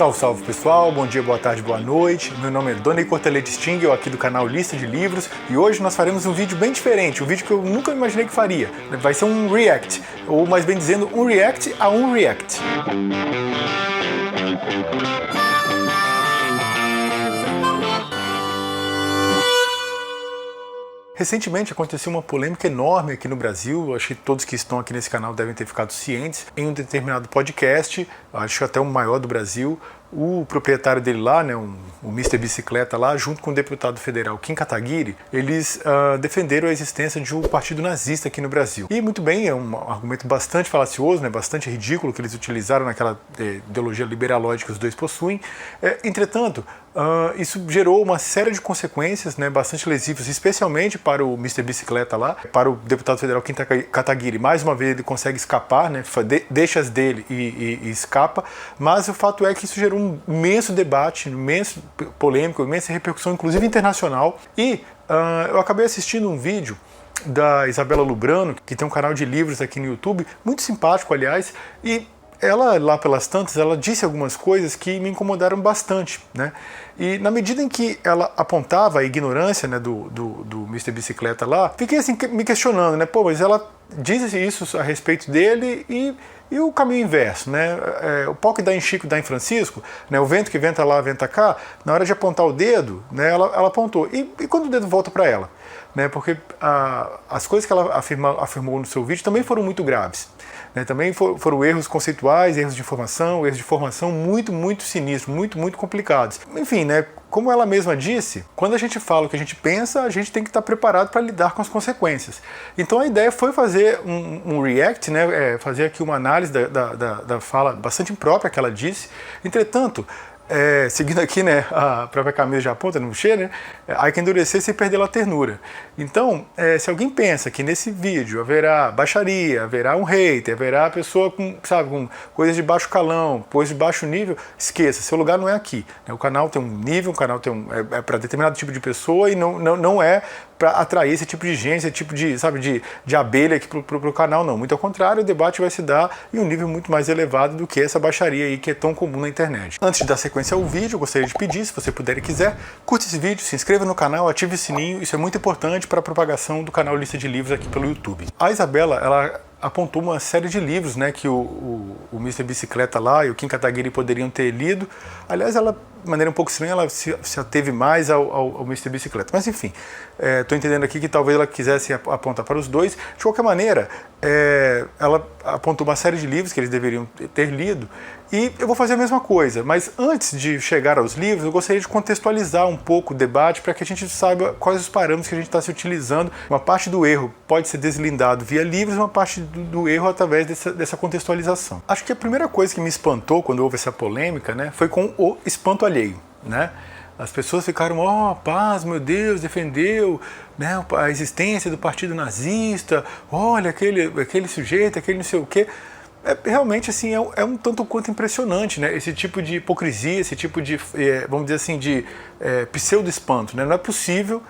Salve, salve pessoal, bom dia, boa tarde, boa noite. Meu nome é Doni Cortelete Sting, eu aqui do canal Lista de Livros, e hoje nós faremos um vídeo bem diferente, um vídeo que eu nunca imaginei que faria. Vai ser um react, ou mais bem dizendo, um react a um react. Recentemente aconteceu uma polêmica enorme aqui no Brasil, acho que todos que estão aqui nesse canal devem ter ficado cientes. Em um determinado podcast, acho que até o maior do Brasil, o proprietário dele lá, né, o Mr. Bicicleta lá, junto com o deputado federal Kim Kataguiri, eles defenderam a existência de um partido nazista aqui no Brasil. E muito bem, é um argumento bastante falacioso, né, bastante ridículo que eles utilizaram naquela ideologia liberalóide que os dois possuem. Entretanto, isso gerou uma série de consequências, né, bastante lesivas, especialmente para o Mr. Bicicleta lá, para o deputado federal Kim Kataguiri. Mais uma vez ele consegue escapar, né, deixa as dele e escapa, mas o fato é que isso gerou um imenso debate, imenso polêmico, imensa repercussão, inclusive internacional. E eu acabei assistindo um vídeo da Isabela Lubrano, que tem um canal de livros aqui no YouTube, muito simpático, aliás, e ela, lá pelas tantas, ela disse algumas coisas que me incomodaram bastante, né? E na medida em que ela apontava a ignorância, né, do Mr. Bicicleta lá, fiquei assim me questionando, né? Pô, mas ela diz isso a respeito dele e o caminho inverso, né? O pau que dá em Chico dá em Francisco, né? O vento que venta lá, venta cá. Na hora de apontar o dedo, né, ela apontou. E quando o dedo volta para ela? Né? Porque as coisas que ela afirmou no seu vídeo também foram muito graves. Né, também foram erros conceituais, erros de informação, erros de formação muito sinistros, muito complicados. Enfim, né, como ela mesma disse, quando a gente fala o que a gente pensa, a gente tem que estar preparado para lidar com as consequências. Então a ideia foi fazer um react, né, fazer aqui uma análise da fala bastante imprópria que ela disse. Entretanto, seguindo aqui, né, a própria Camisa já aponta no cheiro, né, há que endurecer sem perder a ternura. Então, se alguém pensa que nesse vídeo haverá baixaria, haverá um hater, haverá pessoa com coisas de baixo calão, coisas de baixo nível, esqueça, seu lugar não é aqui. O canal tem um nível, o canal tem é para determinado tipo de pessoa e não é para atrair esse tipo de gente, esse tipo de abelha aqui para o canal, não. Muito ao contrário, o debate vai se dar em um nível muito mais elevado do que essa baixaria aí que é tão comum na internet. Antes de dar sequência ao vídeo, eu gostaria de pedir, se você puder e quiser, curta esse vídeo, se inscreva no canal, ative o sininho, isso é muito importante para a propagação do canal Lista de Livros aqui pelo YouTube. A Isabela, ela apontou uma série de livros, né, que o Mr. Bicicleta lá e o Kim Kataguiri poderiam ter lido. Aliás, ela, de maneira um pouco estranha, ela se ateve mais ao Mr. Bicicleta. Mas enfim, estou entendendo aqui que talvez ela quisesse apontar para os dois. De qualquer maneira, ela apontou uma série de livros que eles deveriam ter lido, e eu vou fazer a mesma coisa. Mas antes de chegar aos livros, eu gostaria de contextualizar um pouco o debate para que a gente saiba quais os parâmetros que a gente está se utilizando. Uma parte do erro pode ser deslindado via livros, uma parte do erro através dessa contextualização. Acho que a primeira coisa que me espantou quando houve essa polêmica, né, foi com o espanto alheio, né? As pessoas ficaram, paz, meu Deus, defendeu, né, a existência do partido nazista, olha aquele sujeito, aquele não sei o quê. Realmente assim, é um tanto quanto impressionante, né, esse tipo de hipocrisia, esse tipo de, vamos dizer assim, de pseudo-espanto, né? Não é possível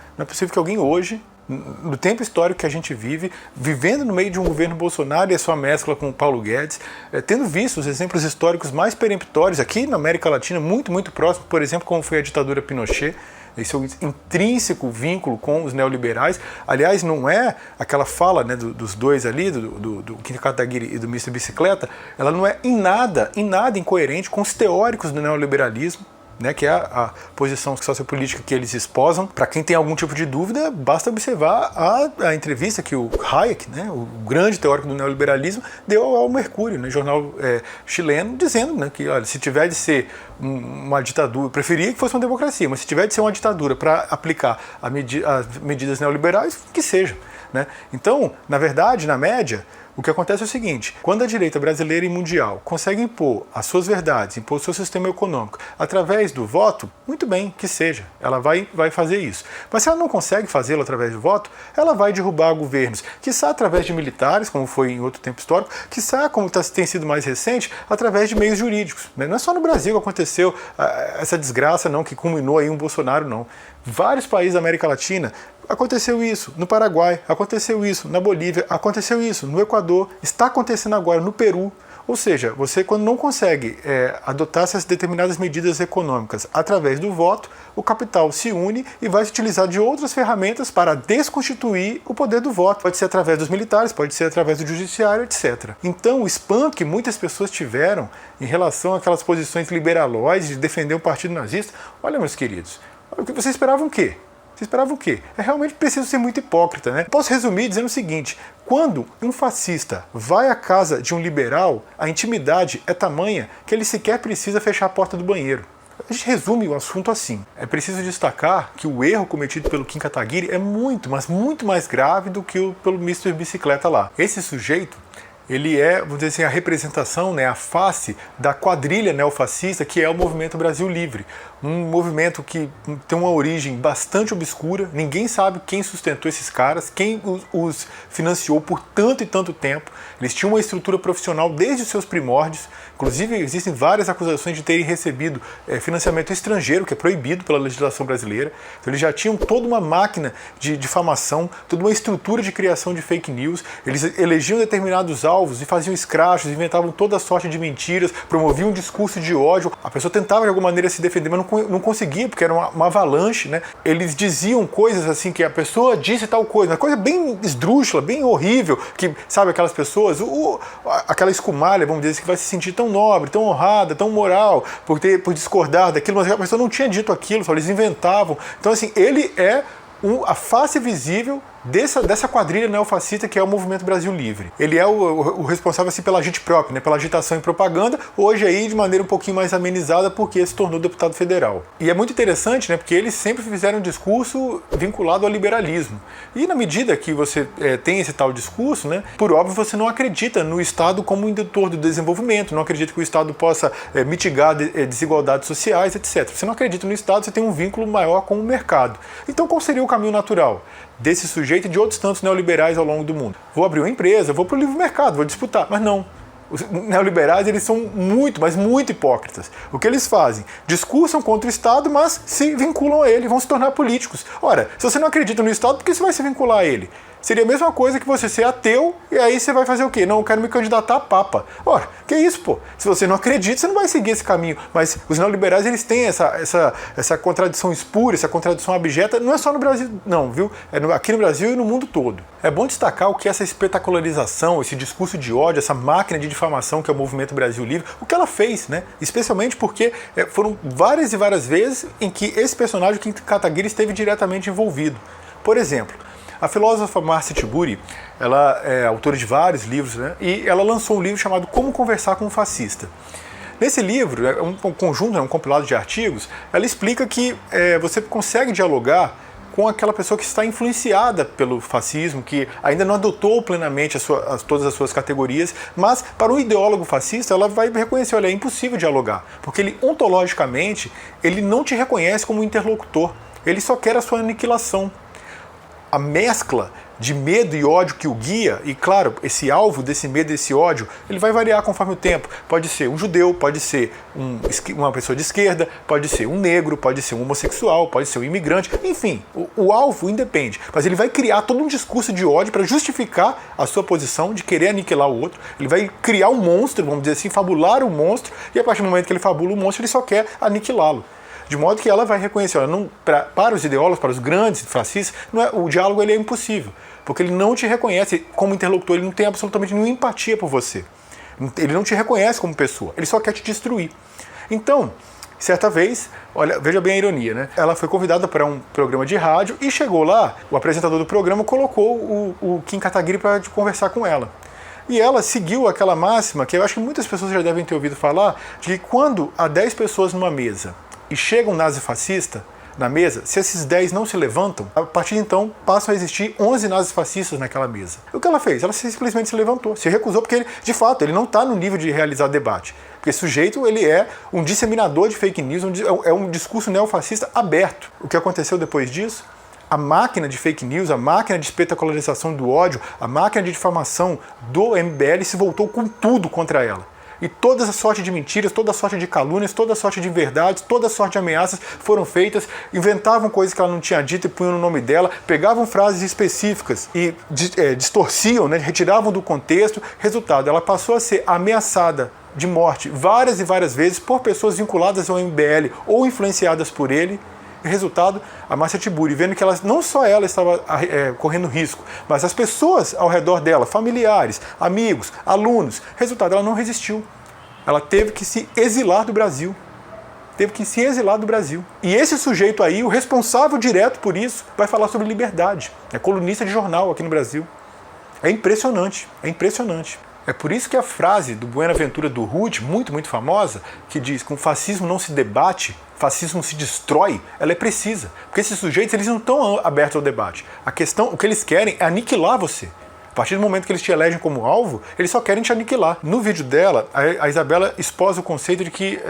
que alguém hoje, no tempo histórico que a gente vive, vivendo no meio de um governo Bolsonaro e a sua mescla com o Paulo Guedes, tendo visto os exemplos históricos mais peremptórios aqui na América Latina, muito próximo, por exemplo, como foi a ditadura Pinochet, esse intrínseco vínculo com os neoliberais. Aliás, não é aquela fala, né, dos dois ali, do Kim Kataguiri e do Mr. Bicicleta, ela não é em nada incoerente com os teóricos do neoliberalismo, né, que é a posição sociopolítica que eles esposam. Para quem tem algum tipo de dúvida, basta observar a entrevista que o Hayek, né, o grande teórico do neoliberalismo, deu ao Mercúrio, né, jornal chileno, dizendo, né, que olha, se tiver de ser uma ditadura, preferia que fosse uma democracia, mas se tiver de ser uma ditadura para aplicar as medidas neoliberais, que seja, né? Então, na verdade, na média, o que acontece é o seguinte: quando a direita brasileira e mundial consegue impor as suas verdades, impor o seu sistema econômico através do voto, muito bem, que seja, ela vai fazer isso. Mas se ela não consegue fazê-lo através do voto, ela vai derrubar governos, quiçá através de militares, como foi em outro tempo histórico, quiçá, como tem sido mais recente, através de meios jurídicos, né? Não é só no Brasil que aconteceu essa desgraça, não, que culminou aí um Bolsonaro, não. Vários países da América Latina aconteceu isso, no Paraguai, aconteceu isso, na Bolívia, aconteceu isso, no Equador, está acontecendo agora no Peru, Ou seja, você quando não consegue adotar essas determinadas medidas econômicas através do voto, o capital se une e vai se utilizar de outras ferramentas para desconstituir o poder do voto. Pode ser através dos militares, pode ser através do judiciário, etc. Então o espanto que muitas pessoas tiveram em relação àquelas posições liberalóides de defender o partido nazista, olha, meus queridos, vocês esperavam o quê? Você esperava o quê? É realmente preciso ser muito hipócrita, né? Posso resumir dizendo o seguinte: quando um fascista vai à casa de um liberal, a intimidade é tamanha que ele sequer precisa fechar a porta do banheiro. A gente resume o assunto assim. É preciso destacar que o erro cometido pelo Kim Kataguiri é muito, mas muito mais grave do que o pelo Mr. Bicicleta lá. Esse sujeito, ele é, vamos dizer assim, a representação, né, a face da quadrilha neofascista que é o Movimento Brasil Livre. Um movimento que tem uma origem bastante obscura, ninguém sabe quem sustentou esses caras, quem os financiou por tanto e tanto tempo. Eles tinham uma estrutura profissional desde os seus primórdios, inclusive existem várias acusações de terem recebido financiamento estrangeiro, que é proibido pela legislação brasileira. Então eles já tinham toda uma máquina de difamação, toda uma estrutura de criação de fake news, eles elegiam determinados alvos e faziam escrachos, inventavam toda sorte de mentiras, promoviam um discurso de ódio. A pessoa tentava de alguma maneira se defender, mas não conseguia, porque era uma avalanche, né? Eles diziam coisas assim, que a pessoa disse tal coisa, uma coisa bem esdrúxula, bem horrível, que, sabe, aquelas pessoas, aquela escumalha, vamos dizer, que vai se sentir tão nobre, tão honrada, tão moral, por discordar daquilo, mas a pessoa não tinha dito aquilo, só eles inventavam. Então, assim, ele é a face visível dessa quadrilha neofascista que é o Movimento Brasil Livre. Ele é o responsável assim, pela agite própria, né, pela agitação e propaganda, hoje aí de maneira um pouquinho mais amenizada porque se tornou deputado federal. E é muito interessante, né, porque eles sempre fizeram um discurso vinculado ao liberalismo. E na medida que você tem esse tal discurso, né, por óbvio você não acredita no Estado como indutor do desenvolvimento, não acredita que o Estado possa mitigar desigualdades sociais, etc. Você não acredita no Estado, você tem um vínculo maior com o mercado. Então qual seria o caminho natural desse sujeito e de outros tantos neoliberais ao longo do mundo? Vou abrir uma empresa, vou para o livre mercado, vou disputar. Mas não. Os neoliberais, eles são muito, mas muito hipócritas. O que eles fazem? Discursam contra o Estado, mas se vinculam a ele, vão se tornar políticos. Ora, se você não acredita no Estado, por que você vai se vincular a ele? Seria a mesma coisa que você ser ateu e aí você vai fazer o quê? Não, eu quero me candidatar a papa. Ora, que isso, pô? Se você não acredita, você não vai seguir esse caminho. Mas os neoliberais, eles têm essa contradição espúria, essa contradição abjeta, não é só no Brasil, não, viu? Aqui no Brasil e no mundo todo. É bom destacar o que essa espetacularização, esse discurso de ódio, essa máquina de difamação que é o Movimento Brasil Livre, o que ela fez, né? Especialmente porque foram várias e várias vezes em que esse personagem, Kim Kataguiri, esteve diretamente envolvido. Por exemplo, a filósofa Marcia Tiburi, ela é autora de vários livros, né? E ela lançou um livro chamado Como Conversar com um Fascista. Nesse livro, é um conjunto, um compilado de artigos, ela explica que você consegue dialogar com aquela pessoa que está influenciada pelo fascismo, que ainda não adotou plenamente todas as suas categorias, mas para o ideólogo fascista ela vai reconhecer, olha, é impossível dialogar, porque ele ontologicamente ele não te reconhece como interlocutor, ele só quer a sua aniquilação. A mescla de medo e ódio que o guia, e claro, esse alvo desse medo e desse ódio, ele vai variar conforme o tempo. Pode ser um judeu, pode ser uma pessoa de esquerda, pode ser um negro, pode ser um homossexual, pode ser um imigrante, enfim, o alvo independe. Mas ele vai criar todo um discurso de ódio para justificar a sua posição de querer aniquilar o outro. Ele vai criar um monstro, vamos dizer assim, fabular o monstro, e a partir do momento que ele fabula o monstro, ele só quer aniquilá-lo. De modo que ela vai reconhecer, olha, para os ideólogos, para os grandes fascistas, o diálogo ele é impossível, porque ele não te reconhece como interlocutor, ele não tem absolutamente nenhuma empatia por você. Ele não te reconhece como pessoa, ele só quer te destruir. Então, certa vez, olha, veja bem a ironia, né? Ela foi convidada para um programa de rádio e chegou lá, o apresentador do programa colocou o Kim Kataguiri para conversar com ela. E ela seguiu aquela máxima, que eu acho que muitas pessoas já devem ter ouvido falar, de que quando há 10 pessoas numa mesa e chega um nazifascista na mesa, se esses 10 não se levantam, a partir de então passam a existir 11 nazifascistas naquela mesa. O que ela fez? Ela simplesmente se levantou, se recusou, porque ele, de fato, ele não está no nível de realizar debate. Porque esse sujeito, ele é um disseminador de fake news, é um discurso neofascista aberto. O que aconteceu depois disso? A máquina de fake news, a máquina de espetacularização do ódio, a máquina de difamação do MBL se voltou com tudo contra ela. E toda a sorte de mentiras, toda a sorte de calúnias, toda a sorte de inverdades, toda a sorte de ameaças foram feitas, inventavam coisas que ela não tinha dito e punham no nome dela, pegavam frases específicas e distorciam, né, retiravam do contexto. Resultado, ela passou a ser ameaçada de morte várias e várias vezes por pessoas vinculadas ao MBL ou influenciadas por ele. Resultado, a Márcia Tiburi, vendo que não só ela estava correndo risco, mas as pessoas ao redor dela, familiares, amigos, alunos, resultado, ela não resistiu. Ela teve que se exilar do Brasil. E esse sujeito aí, o responsável direto por isso, vai falar sobre liberdade. É colunista de jornal aqui no Brasil. É impressionante. É por isso que a frase do Buenaventura Durruti, muito, muito famosa, que diz que o fascismo não se debate, fascismo se destrói, ela é precisa. Porque esses sujeitos, eles não estão abertos ao debate. A questão, o que eles querem é aniquilar você. A partir do momento que eles te elegem como alvo, eles só querem te aniquilar. No vídeo dela, a Isabela expôs o conceito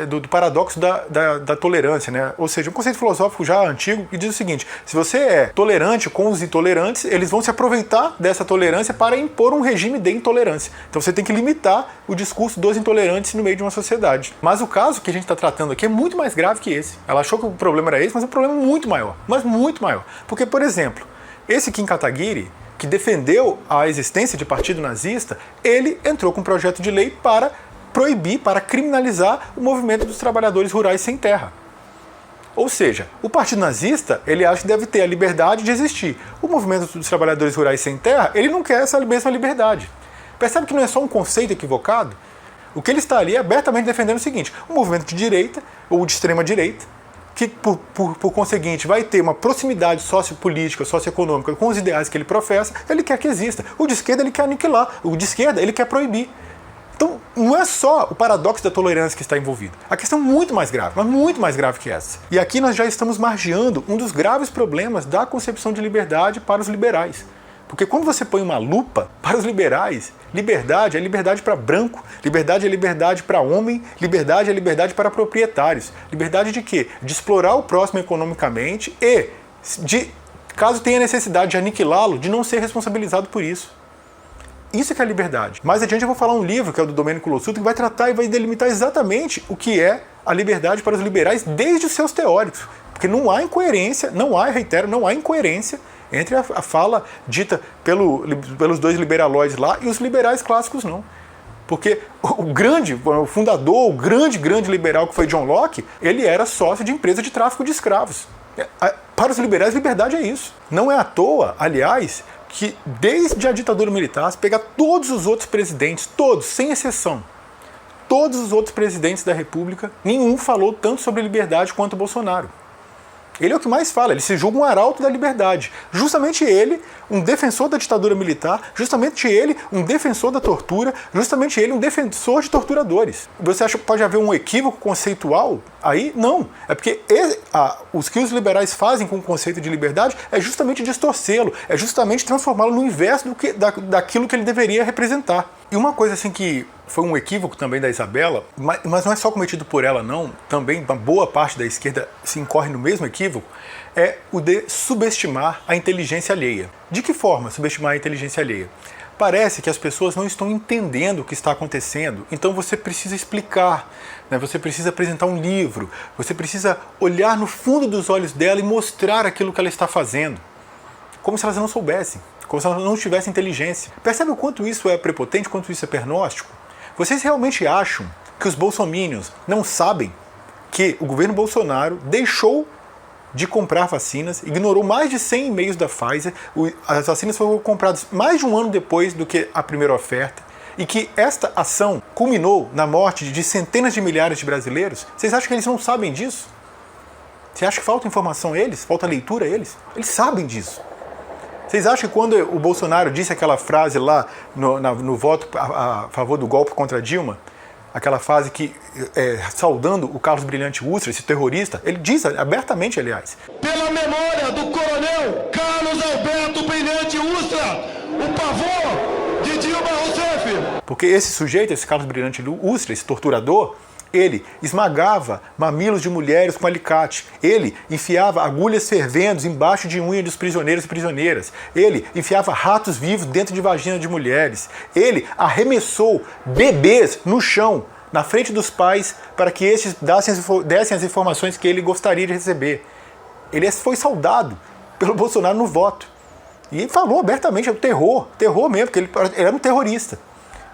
do paradoxo da tolerância, né? Ou seja, um conceito filosófico já antigo que diz o seguinte: se você é tolerante com os intolerantes, eles vão se aproveitar dessa tolerância para impor um regime de intolerância. Então você tem que limitar o discurso dos intolerantes no meio de uma sociedade. Mas o caso que a gente está tratando aqui é muito mais grave que esse. Ela achou que o problema era esse, mas o problema é muito maior. Mas muito maior. Porque, por exemplo, esse Kim Kataguiri, que defendeu a existência de partido nazista, ele entrou com um projeto de lei para proibir, para criminalizar o movimento dos trabalhadores rurais sem terra. Ou seja, o partido nazista, ele acha que deve ter a liberdade de existir. O movimento dos trabalhadores rurais sem terra, ele não quer essa mesma liberdade. Percebe que não é só um conceito equivocado? O que ele está ali é abertamente defendendo o seguinte: um movimento de direita ou de extrema direita, que por conseguinte vai ter uma proximidade sociopolítica, socioeconômica com os ideais que ele professa, ele quer que exista. O de esquerda ele quer aniquilar, o de esquerda ele quer proibir. Então não é só o paradoxo da tolerância que está envolvido. A questão é muito mais grave, mas muito mais grave que essa. E aqui nós já estamos margeando um dos graves problemas da concepção de liberdade para os liberais. Porque quando você põe uma lupa para os liberais, liberdade é liberdade para branco, liberdade é liberdade para homem, liberdade é liberdade para proprietários. Liberdade de quê? De explorar o próximo economicamente e, caso tenha necessidade de aniquilá-lo, de não ser responsabilizado por isso. Isso que é a liberdade. Mais adiante eu vou falar um livro, que é o do Domênico Lossuto, que vai tratar e vai delimitar exatamente o que é a liberdade para os liberais desde os seus teóricos. Porque não há incoerência, não há incoerência entre a fala dita pelos dois liberalóides lá e os liberais clássicos não. Porque o fundador, o grande liberal que foi John Locke, ele era sócio de empresa de tráfico de escravos. Para os liberais, liberdade é isso. Não é à toa, aliás, que desde a ditadura militar, se pegar todos os outros presidentes, todos, sem exceção, todos os outros presidentes da República, nenhum falou tanto sobre liberdade quanto o Bolsonaro. Ele é o que mais fala, ele se julga um arauto da liberdade. Justamente ele, um defensor da ditadura militar, justamente ele, um defensor da tortura, justamente ele, um defensor de torturadores. Você acha que pode haver um equívoco conceitual aí? Não. É porque os que os liberais fazem com o conceito de liberdade é justamente distorcê-lo, é justamente transformá-lo no inverso daquilo que ele deveria representar. E uma coisa assim que foi um equívoco também da Isabela, mas não é só cometido por ela não, também uma boa parte da esquerda se incorre no mesmo equívoco, é o de subestimar a inteligência alheia. De que forma subestimar a inteligência alheia? Parece que as pessoas não estão entendendo o que está acontecendo, então você precisa explicar, né? Você precisa apresentar um livro, você precisa olhar no fundo dos olhos dela e mostrar aquilo que ela está fazendo, como se elas não soubessem, como se elas não tivessem inteligência. Percebe o quanto isso é prepotente, quanto isso é pernóstico? Vocês realmente acham que os bolsominions não sabem que o governo Bolsonaro deixou de comprar vacinas, ignorou mais de 100 e-mails da Pfizer, as vacinas foram compradas mais de um ano depois do que a primeira oferta, e que esta ação culminou na morte de centenas de milhares de brasileiros? Vocês acham que eles não sabem disso? Você acha que falta informação a eles? Falta leitura a eles? Eles sabem disso. Vocês acham que quando o Bolsonaro disse aquela frase lá no voto a favor do golpe contra Dilma, aquela frase que, saudando o Carlos Brilhante Ustra, esse terrorista, ele diz abertamente, aliás: pela memória do coronel Carlos Alberto Brilhante Ustra, o pavor de Dilma Rousseff. Porque esse sujeito, esse Carlos Brilhante Ustra, esse torturador, ele esmagava mamilos de mulheres com alicate. Ele enfiava agulhas fervendo embaixo de unha dos prisioneiros e prisioneiras. Ele enfiava ratos vivos dentro de vagina de mulheres. Ele arremessou bebês no chão na frente dos pais, para que estes dessem as informações que ele gostaria de receber. Ele foi saudado pelo Bolsonaro no voto. E ele falou abertamente, é o terror mesmo, porque ele era um terrorista.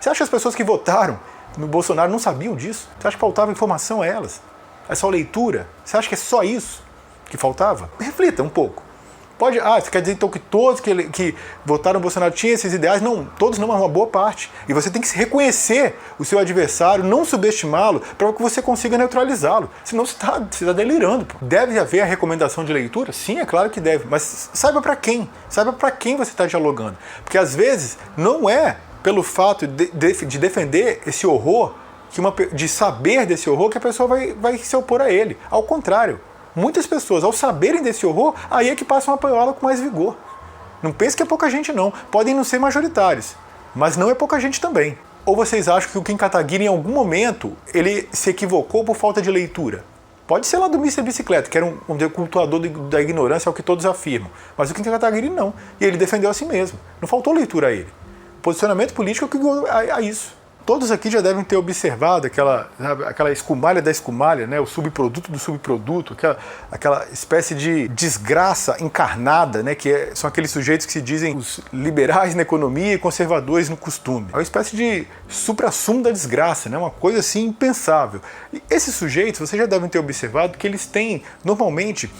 Você acha que as pessoas que votaram no Bolsonaro não sabiam disso? Você acha que faltava informação a elas? É só leitura? Você acha que é só isso que faltava? Reflita um pouco. Você quer dizer então que todos que votaram no Bolsonaro tinham esses ideais? Não, todos não, mas uma boa parte. E você tem que reconhecer o seu adversário, não subestimá-lo, para que você consiga neutralizá-lo. Senão você está delirando. Deve haver a recomendação de leitura? Sim, é claro que deve. Mas saiba para quem. Saiba para quem você está dialogando. Porque às vezes não é pelo fato de defender esse horror, de saber desse horror, que a pessoa vai se opor a ele. Ao contrário. Muitas pessoas, ao saberem desse horror, aí é que passam a apoiá-la com mais vigor. Não pense que é pouca gente, não. Podem não ser majoritários, mas não é pouca gente também. Ou vocês acham que o Kim Kataguiri, em algum momento, ele se equivocou por falta de leitura? Pode ser lá do Mr. Bicicleta, que era um cultuador da ignorância, é o que todos afirmam. Mas o Kim Kataguiri não. E ele defendeu a si mesmo. Não faltou leitura a ele. O posicionamento político é o que ganhou a isso. Todos aqui já devem ter observado aquela escumalha da escumalha, né? O subproduto do subproduto, aquela espécie de desgraça encarnada, né? São aqueles sujeitos que se dizem os liberais na economia e conservadores no costume. É uma espécie de suprassumo da desgraça, né? Uma coisa assim impensável. E esses sujeitos, vocês já devem ter observado que eles têm, normalmente,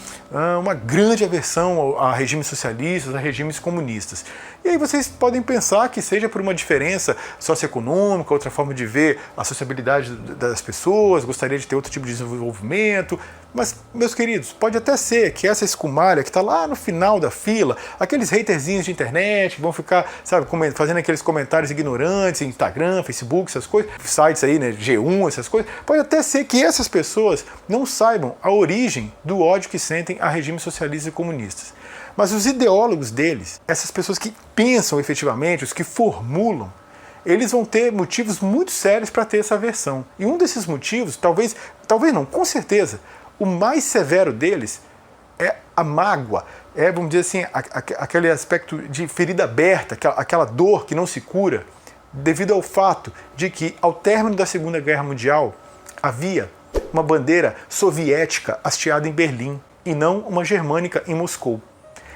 uma grande aversão a regimes socialistas, a regimes comunistas. E aí vocês podem pensar que seja por uma diferença socioeconômica, outra forma de ver a sociabilidade das pessoas, gostaria de ter outro tipo de desenvolvimento. Mas, meus queridos, pode até ser que essa escumalha que está lá no final da fila, aqueles haterzinhos de internet que vão ficar, sabe, fazendo aqueles comentários ignorantes em Instagram, Facebook, essas coisas, sites aí, né, G1, essas coisas, pode até ser que essas pessoas não saibam a origem do ódio que sentem a regimes socialistas e comunistas. Mas os ideólogos deles, essas pessoas que pensam efetivamente, os que formulam, eles vão ter motivos muito sérios para ter essa aversão. E um desses motivos, talvez não, com certeza, o mais severo deles é a mágoa, vamos dizer assim, aquele aspecto de ferida aberta, aquela dor que não se cura, devido ao fato de que, ao término da Segunda Guerra Mundial, havia uma bandeira soviética hasteada em Berlim e não uma germânica em Moscou.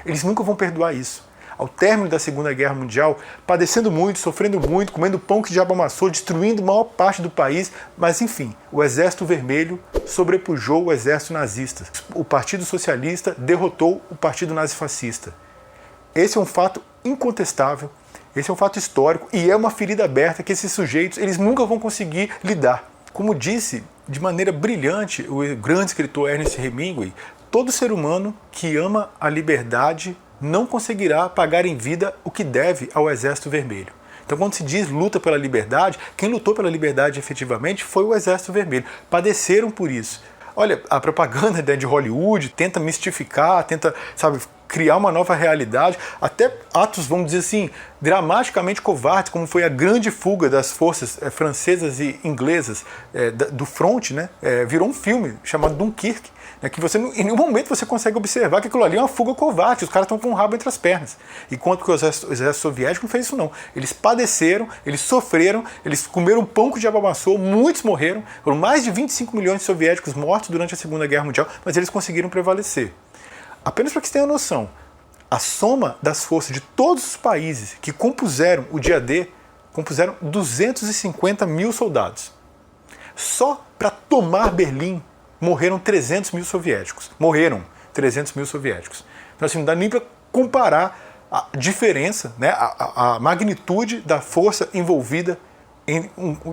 Eles nunca vão perdoar isso. Ao término da Segunda Guerra Mundial, padecendo muito, sofrendo muito, comendo pão que o diabo amassou, destruindo a maior parte do país, mas enfim, o Exército Vermelho sobrepujou o exército nazista. O Partido Socialista derrotou o Partido Nazifascista. Esse é um fato incontestável, esse é um fato histórico e é uma ferida aberta que esses sujeitos eles nunca vão conseguir lidar. Como disse de maneira brilhante o grande escritor Ernest Hemingway, todo ser humano que ama a liberdade não conseguirá pagar em vida o que deve ao Exército Vermelho. Então, quando se diz luta pela liberdade, quem lutou pela liberdade efetivamente foi o Exército Vermelho. Padeceram por isso. Olha, a propaganda de Hollywood tenta mistificar, tenta, sabe, criar uma nova realidade, até atos, vamos dizer assim, dramaticamente covardes, como foi a grande fuga das forças francesas e inglesas do front, né? Virou um filme chamado Dunkirk, né? Que você, em nenhum momento você consegue observar que aquilo ali é uma fuga covarde, os caras estão com o rabo entre as pernas. Enquanto que o exército soviético não fez isso não. Eles padeceram, eles sofreram, eles comeram pão que o diabo amassou, muitos morreram, foram mais de 25 milhões de soviéticos mortos durante a Segunda Guerra Mundial, mas eles conseguiram prevalecer. Apenas para que você tenha noção, a soma das forças de todos os países que compuseram o dia D, compuseram 250 mil soldados. Só para tomar Berlim morreram 300 mil soviéticos. Então assim, não dá nem para comparar a diferença, né, a magnitude da força envolvida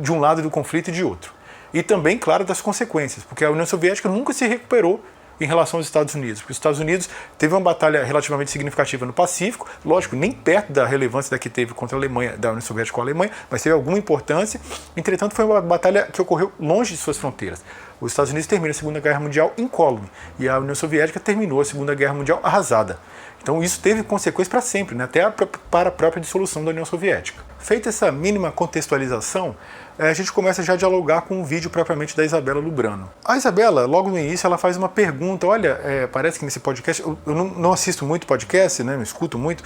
de um lado do conflito e de outro. E também, claro, das consequências, porque a União Soviética nunca se recuperou em relação aos Estados Unidos, porque os Estados Unidos teve uma batalha relativamente significativa no Pacífico, lógico, nem perto da relevância da que teve contra a Alemanha, da União Soviética com a Alemanha, mas teve alguma importância, entretanto foi uma batalha que ocorreu longe de suas fronteiras. Os Estados Unidos terminam a Segunda Guerra Mundial incólume, e a União Soviética terminou a Segunda Guerra Mundial arrasada. Então isso teve consequências para sempre, né? Até para a própria dissolução da União Soviética. Feita essa mínima contextualização, a gente começa já a dialogar com o vídeo propriamente da Isabela Lubrano. A Isabela, logo no início, ela faz uma pergunta. Olha, parece que nesse podcast, eu não assisto muito podcast, né, não escuto muito,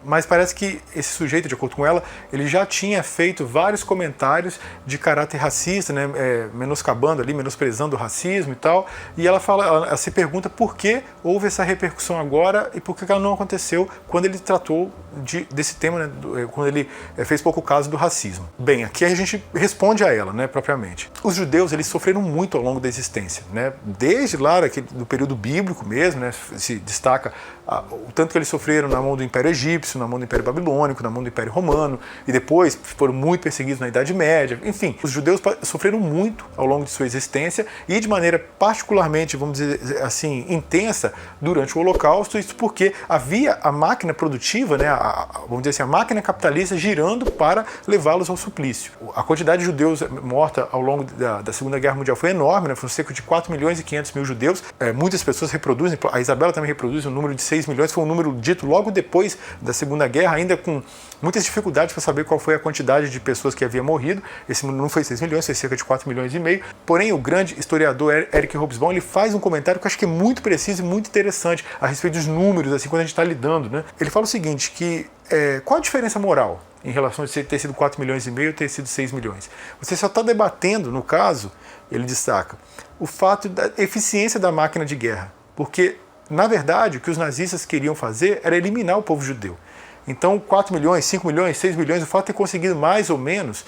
mas parece que esse sujeito, de acordo com ela, ele já tinha feito vários comentários de caráter racista, né, menoscabando ali, menosprezando o racismo e tal, e ela se pergunta por que houve essa repercussão agora e por que ela não aconteceu quando ele tratou desse tema, né, quando ele fez pouco caso do racismo. Bem, aqui a gente responde a ela, né, propriamente. Os judeus, eles sofreram muito ao longo da existência, né? Desde lá, do período bíblico mesmo, né, se destaca o tanto que eles sofreram na mão do Império Egípcio, na mão do Império Babilônico, na mão do Império Romano, e depois foram muito perseguidos na Idade Média. Enfim, os judeus sofreram muito ao longo de sua existência e de maneira particularmente, vamos dizer assim, intensa durante o Holocausto, isso porque havia a máquina produtiva, né, vamos dizer assim, a máquina capitalista girando para levá-los ao suplício. A quantidade de judeus morta ao longo da Segunda Guerra Mundial foi enorme, né? Foram cerca de 4 milhões e 500 mil judeus. Muitas pessoas reproduzem, a Isabela também reproduz o número de 6 milhões, foi um número dito logo depois da Segunda Guerra, ainda com muitas dificuldades para saber qual foi a quantidade de pessoas que havia morrido. Esse número não foi 6 milhões, foi cerca de 4 milhões e meio. Porém, o grande historiador Eric Hobsbawm, ele faz um comentário que eu acho que é muito preciso e muito interessante a respeito dos números, assim, quando a gente está lidando, né? Ele fala o seguinte, que qual a diferença moral em relação a ter sido 4 milhões e meio ou ter sido 6 milhões? Você só está debatendo, no caso, ele destaca, o fato da eficiência da máquina de guerra. Porque, na verdade, o que os nazistas queriam fazer era eliminar o povo judeu. Então, 4 milhões, 5 milhões, 6 milhões, o fato de ter conseguido mais ou menos,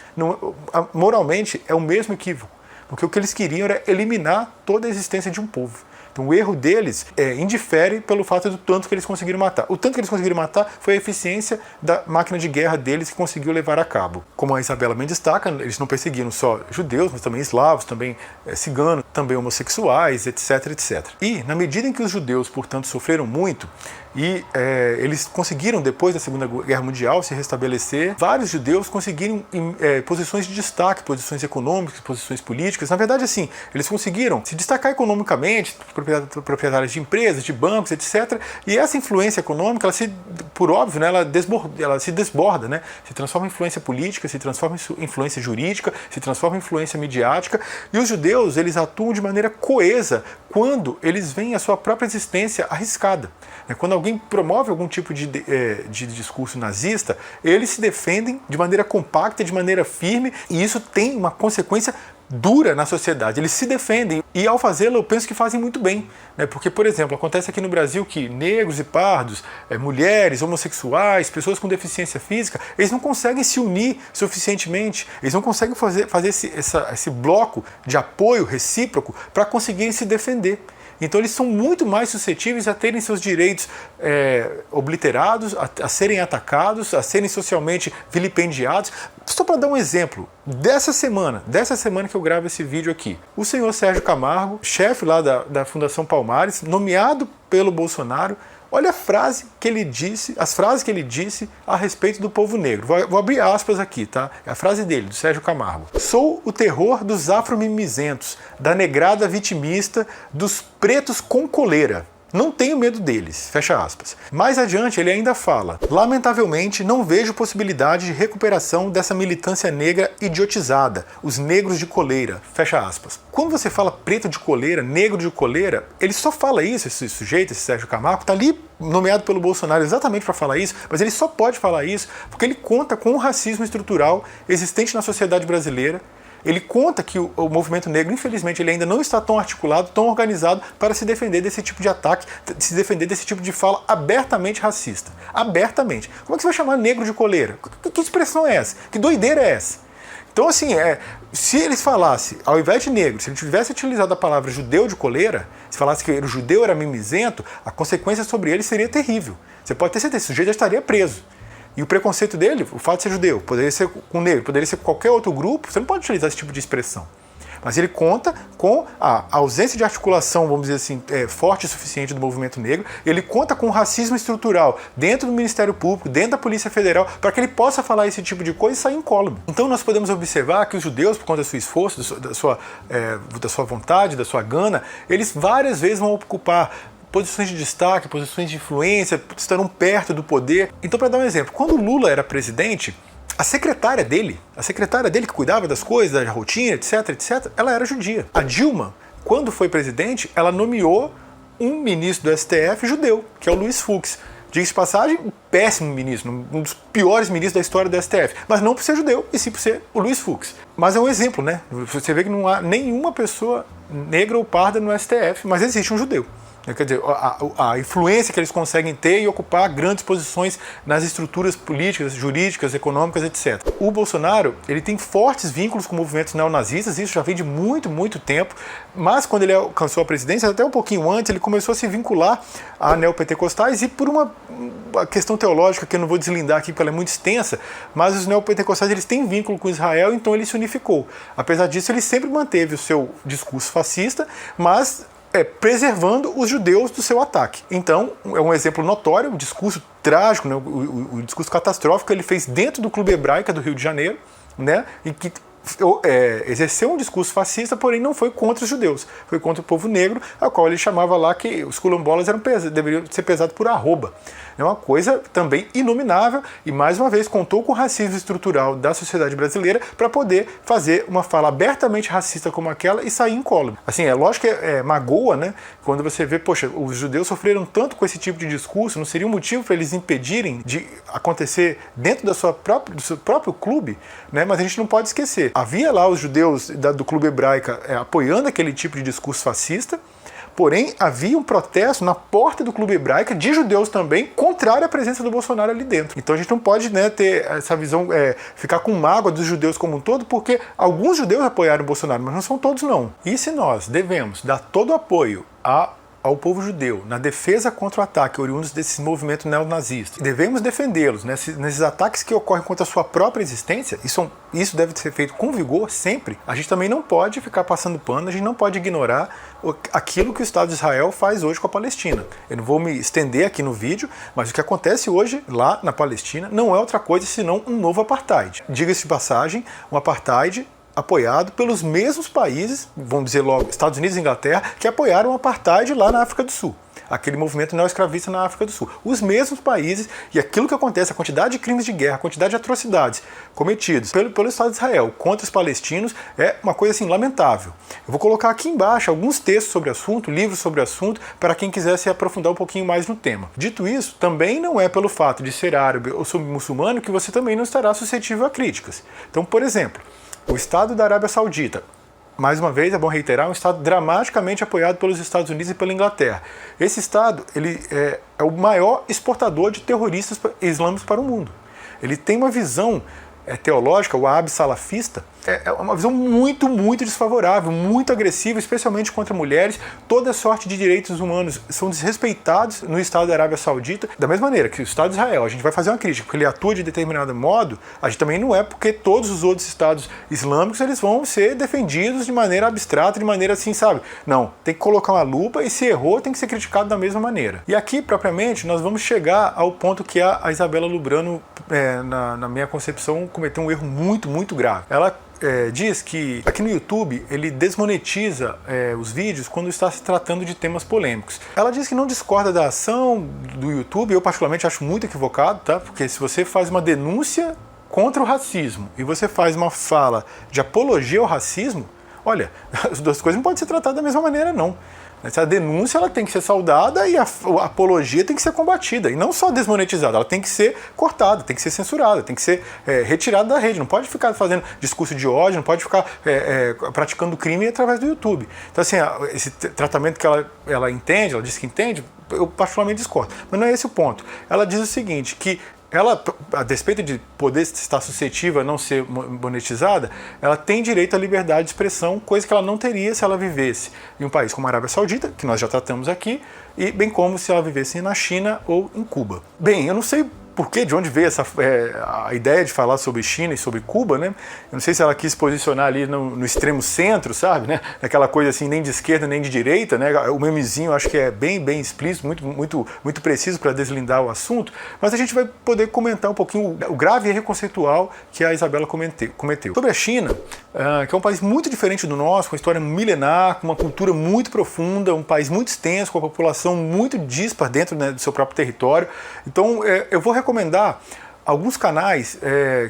moralmente, é o mesmo equívoco. Porque o que eles queriam era eliminar toda a existência de um povo. Então o erro deles indifere pelo fato do tanto que eles conseguiram matar. O tanto que eles conseguiram matar foi a eficiência da máquina de guerra deles que conseguiu levar a cabo. Como a Isabela bem destaca, eles não perseguiram só judeus, mas também eslavos, também ciganos, também homossexuais, etc, etc. E, na medida em que os judeus, portanto, sofreram muito, e eles conseguiram, depois da Segunda Guerra Mundial, se restabelecer, vários judeus conseguiram posições de destaque, posições econômicas, posições políticas. Na verdade, assim, eles conseguiram se destacar economicamente, proprietários de empresas, de bancos, etc. E essa influência econômica, por óbvio, né, ela se desborda, né? Se transforma em influência política, se transforma em influência jurídica, se transforma em influência midiática. E os judeus, eles atuam de maneira coesa quando eles veem a sua própria existência arriscada. Quando alguém promove algum tipo de discurso nazista, eles se defendem de maneira compacta, de maneira firme, e isso tem uma consequência dura na sociedade. Eles se defendem e, ao fazê-lo, eu penso que fazem muito bem, né? Porque, por exemplo, acontece aqui no Brasil que negros e pardos, mulheres, homossexuais, pessoas com deficiência física, eles não conseguem se unir suficientemente, eles não conseguem fazer esse bloco de apoio recíproco para conseguirem se defender. Então eles são muito mais suscetíveis a terem seus direitos obliterados, a serem atacados, a serem socialmente vilipendiados. Só para dar um exemplo, dessa semana que eu gravo esse vídeo aqui, o senhor Sérgio Camargo, chefe lá da Fundação Palmares, nomeado pelo Bolsonaro, olha a frase que ele disse, as frases que ele disse a respeito do povo negro. Vou abrir aspas aqui, tá? É a frase dele, do Sérgio Camargo. Sou o terror dos afro-mimizentos, da negrada vitimista, dos pretos com coleira. Não tenho medo deles, fecha aspas. Mais adiante ele ainda fala: lamentavelmente não vejo possibilidade de recuperação dessa militância negra idiotizada, os negros de coleira, fecha aspas. Quando você fala preto de coleira, negro de coleira, ele só fala isso, esse sujeito, esse Sérgio Camargo, tá ali nomeado pelo Bolsonaro exatamente para falar isso, mas ele só pode falar isso porque ele conta com o racismo estrutural existente na sociedade brasileira. Ele conta que o movimento negro, infelizmente, ele ainda não está tão articulado, tão organizado para se defender desse tipo de ataque, se defender desse tipo de fala abertamente racista. Abertamente. Como é que você vai chamar negro de coleira? Que expressão é essa? Que doideira é essa? Então, assim, se eles falassem, ao invés de negro, se ele tivesse utilizado a palavra judeu de coleira, se falasse que o judeu era mimizento, a consequência sobre ele seria terrível. Você pode ter certeza, esse sujeito já estaria preso. E o preconceito dele, o fato de ser judeu, poderia ser com negro, poderia ser com qualquer outro grupo, você não pode utilizar esse tipo de expressão. Mas ele conta com a ausência de articulação, vamos dizer assim, forte o suficiente do movimento negro, ele conta com o racismo estrutural dentro do Ministério Público, dentro da Polícia Federal, para que ele possa falar esse tipo de coisa e sair incólume. Então nós podemos observar que os judeus, por conta do seu esforço, da sua vontade, da sua gana, eles várias vezes vão ocupar posições de destaque, posições de influência, estarão perto do poder. Então, para dar um exemplo, quando o Lula era presidente, a secretária dele que cuidava das coisas, da rotina, etc, ela era judia. A Dilma, quando foi presidente, ela nomeou um ministro do STF judeu, que é o Luiz Fux. Diga-se de passagem, um péssimo ministro, um dos piores ministros da história do STF. Mas não por ser judeu, e sim por ser o Luiz Fux. Mas é um exemplo, né? Você vê que não há nenhuma pessoa negra ou parda no STF, mas existe um judeu. Quer dizer, a influência que eles conseguem ter e ocupar grandes posições nas estruturas políticas, jurídicas, econômicas, etc. O Bolsonaro, ele tem fortes vínculos com movimentos neonazistas, isso já vem de muito, muito tempo, mas quando ele alcançou a presidência, até um pouquinho antes, ele começou a se vincular a neopentecostais e por uma questão teológica que eu não vou deslindar aqui porque ela é muito extensa, mas os neopentecostais eles têm vínculo com Israel, então ele se unificou. Apesar disso, ele sempre manteve o seu discurso fascista, mas preservando os judeus do seu ataque. Então, é um exemplo notório, um discurso trágico, né, o discurso catastrófico que ele fez dentro do Clube Hebraica do Rio de Janeiro, né, em que exerceu um discurso fascista, porém não foi contra os judeus, foi contra o povo negro, a qual ele chamava lá que os quilombolas deveriam ser pesados por arroba. É uma coisa também inominável e, mais uma vez, contou com o racismo estrutural da sociedade brasileira para poder fazer uma fala abertamente racista como aquela e sair incólume. Assim, é lógico que magoa, né? Quando você vê, poxa, os judeus sofreram tanto com esse tipo de discurso, não seria um motivo para eles impedirem de acontecer dentro do seu próprio clube, né? Mas a gente não pode esquecer. Havia lá os judeus do Clube Hebraica apoiando aquele tipo de discurso fascista, porém, havia um protesto na porta do Clube Hebraica de judeus também, contrário à presença do Bolsonaro ali dentro. Então a gente não pode, né, ter essa visão, ficar com mágoa dos judeus como um todo, porque alguns judeus apoiaram o Bolsonaro, mas não são todos não. E se nós devemos dar todo o apoio ao povo judeu na defesa contra o ataque oriundos desses movimentos neonazistas, devemos defendê-los nesses ataques que ocorrem contra a sua própria existência, isso deve ser feito com vigor sempre. A gente também não pode ficar passando pano, a gente não pode ignorar aquilo que o Estado de Israel faz hoje com a Palestina. Eu não vou me estender aqui no vídeo, mas o que acontece hoje lá na Palestina não é outra coisa senão um novo apartheid. Diga-se de passagem, um apartheid apoiado pelos mesmos países, vamos dizer logo, Estados Unidos e Inglaterra, que apoiaram o apartheid lá na África do Sul. Aquele movimento neoescravista na África do Sul. Os mesmos países, e aquilo que acontece, a quantidade de crimes de guerra, a quantidade de atrocidades cometidos pelo Estado de Israel contra os palestinos é uma coisa assim lamentável. Eu vou colocar aqui embaixo alguns textos sobre o assunto, livros sobre o assunto, para quem quiser se aprofundar um pouquinho mais no tema. Dito isso, também não é pelo fato de ser árabe ou muçulmano que você também não estará suscetível a críticas. Então, por exemplo, o Estado da Arábia Saudita, mais uma vez, é bom reiterar, é um Estado dramaticamente apoiado pelos Estados Unidos e pela Inglaterra. Esse Estado ele é o maior exportador de terroristas islâmicos para o mundo. Ele tem uma visão teológica, o wahhabi salafista, é uma visão muito, muito desfavorável, muito agressiva, especialmente contra mulheres. Toda sorte de direitos humanos são desrespeitados no Estado da Arábia Saudita. Da mesma maneira que o Estado de Israel, a gente vai fazer uma crítica, porque ele atua de determinado modo, a gente também não é porque todos os outros Estados islâmicos eles vão ser defendidos de maneira abstrata, de maneira assim, sabe? Não, tem que colocar uma lupa e se errou tem que ser criticado da mesma maneira. E aqui, propriamente, nós vamos chegar ao ponto que a Isabela Lubrano, na minha concepção, cometeu um erro muito, muito grave. Ela diz que aqui no YouTube ele desmonetiza os vídeos quando está se tratando de temas polêmicos. Ela diz que não discorda da ação do YouTube, eu particularmente acho muito equivocado, tá? Porque se você faz uma denúncia contra o racismo e você faz uma fala de apologia ao racismo, olha, as duas coisas não podem ser tratadas da mesma maneira não. Essa denúncia ela tem que ser saudada e a apologia tem que ser combatida. E não só desmonetizada, ela tem que ser cortada, tem que ser censurada, tem que ser retirada da rede. Não pode ficar fazendo discurso de ódio, não pode ficar praticando crime através do YouTube. Então, assim, esse tratamento que ela entende, ela diz que entende, eu particularmente discordo. Mas não é esse o ponto. Ela diz o seguinte, que ela, a despeito de poder estar suscetível a não ser monetizada, ela tem direito à liberdade de expressão, coisa que ela não teria se ela vivesse em um país como a Arábia Saudita, que nós já tratamos aqui, e bem como se ela vivesse na China ou em Cuba. Bem, eu não sei porquê, de onde veio a ideia de falar sobre China e sobre Cuba, né? Eu não sei se ela quis posicionar ali no extremo centro, sabe, né? Aquela coisa assim, nem de esquerda nem de direita, né? O memezinho acho que é bem explícito, muito preciso para deslindar o assunto, mas a gente vai poder comentar um pouquinho o grave erro conceitual que a Isabela cometeu. Sobre a China, que é um país muito diferente do nosso, com uma história milenar, com uma cultura muito profunda, um país muito extenso, com a população muito dispar dentro, né, do seu próprio território. Então, eu vou recomendar alguns canais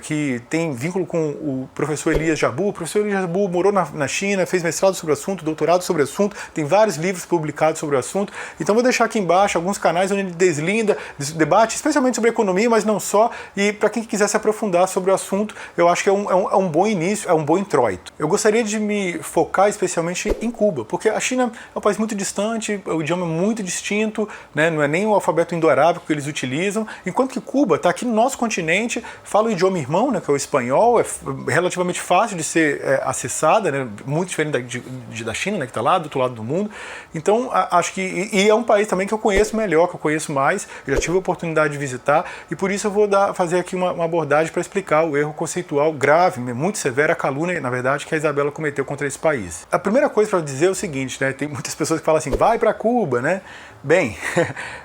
que têm vínculo com o professor Elias Jabbour. O professor Elias Jabbour morou na China, fez mestrado sobre o assunto, doutorado sobre o assunto, tem vários livros publicados sobre o assunto. Então vou deixar aqui embaixo alguns canais onde ele deslinda, debate, especialmente sobre economia, mas não só. E para quem quiser se aprofundar sobre o assunto, eu acho que é um bom início, é um bom introito. Eu gostaria de me focar especialmente em Cuba, porque a China é um país muito distante, o idioma é muito distinto, né? Não é nem o alfabeto indo-arábico que eles utilizam, enquanto que Cuba está aqui no nosso continente, fala o idioma irmão, né, que é o espanhol, é relativamente fácil de ser acessada, né, muito diferente da China, né, que está lá do outro lado do mundo. Então, acho que... E é um país também que eu conheço melhor, que eu conheço mais, eu já tive a oportunidade de visitar, e por isso eu vou fazer aqui uma abordagem para explicar o erro conceitual grave, muito severo, a calúnia, na verdade, que a Isabela cometeu contra esse país. A primeira coisa para dizer é o seguinte, né, tem muitas pessoas que falam assim, vai para Cuba, né? Bem,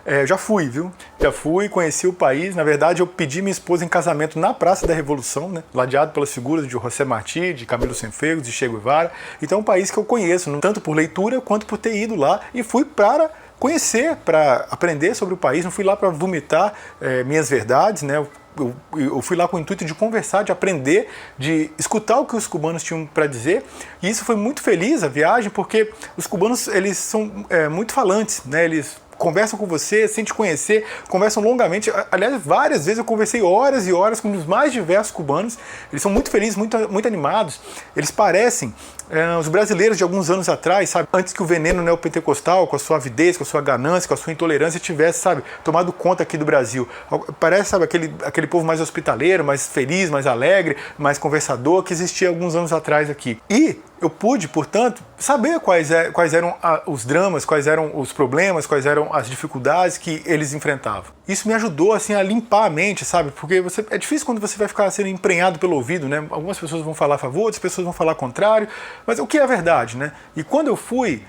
eu já fui, viu? Já fui, conheci o país. Na verdade, eu pedi minha esposa em casamento na Praça da Revolução, né? Ladeado pelas figuras de José Martí, de Camilo Cienfuegos, de Che Guevara. Então é um país que eu conheço, tanto por leitura quanto por ter ido lá. E fui para conhecer, para aprender sobre o país. Não fui lá para vomitar minhas verdades, né? Eu fui lá com o intuito de conversar, de aprender, de escutar o que os cubanos tinham para dizer, e isso foi muito feliz, a viagem, porque os cubanos, eles são muito falantes, né? Eles conversam com você, sem te conhecer, conversam longamente. Aliás, várias vezes eu conversei horas e horas com os mais diversos cubanos. Eles são muito felizes, muito animados. Eles parecem os brasileiros de alguns anos atrás, sabe? Antes que o veneno neopentecostal, com a sua avidez, com a sua ganância, com a sua intolerância, tivesse, sabe, tomado conta aqui do Brasil. Parece, sabe, aquele povo mais hospitaleiro, mais feliz, mais alegre, mais conversador, que existia alguns anos atrás aqui. E eu pude, portanto, saber quais eram os dramas, quais eram os problemas, quais eram as dificuldades que eles enfrentavam. Isso me ajudou, assim, a limpar a mente, sabe? Porque é difícil quando você vai ficar sendo emprenhado pelo ouvido, né? Algumas pessoas vão falar a favor, outras pessoas vão falar contrário, mas o que é a verdade, né? E quando eu fui,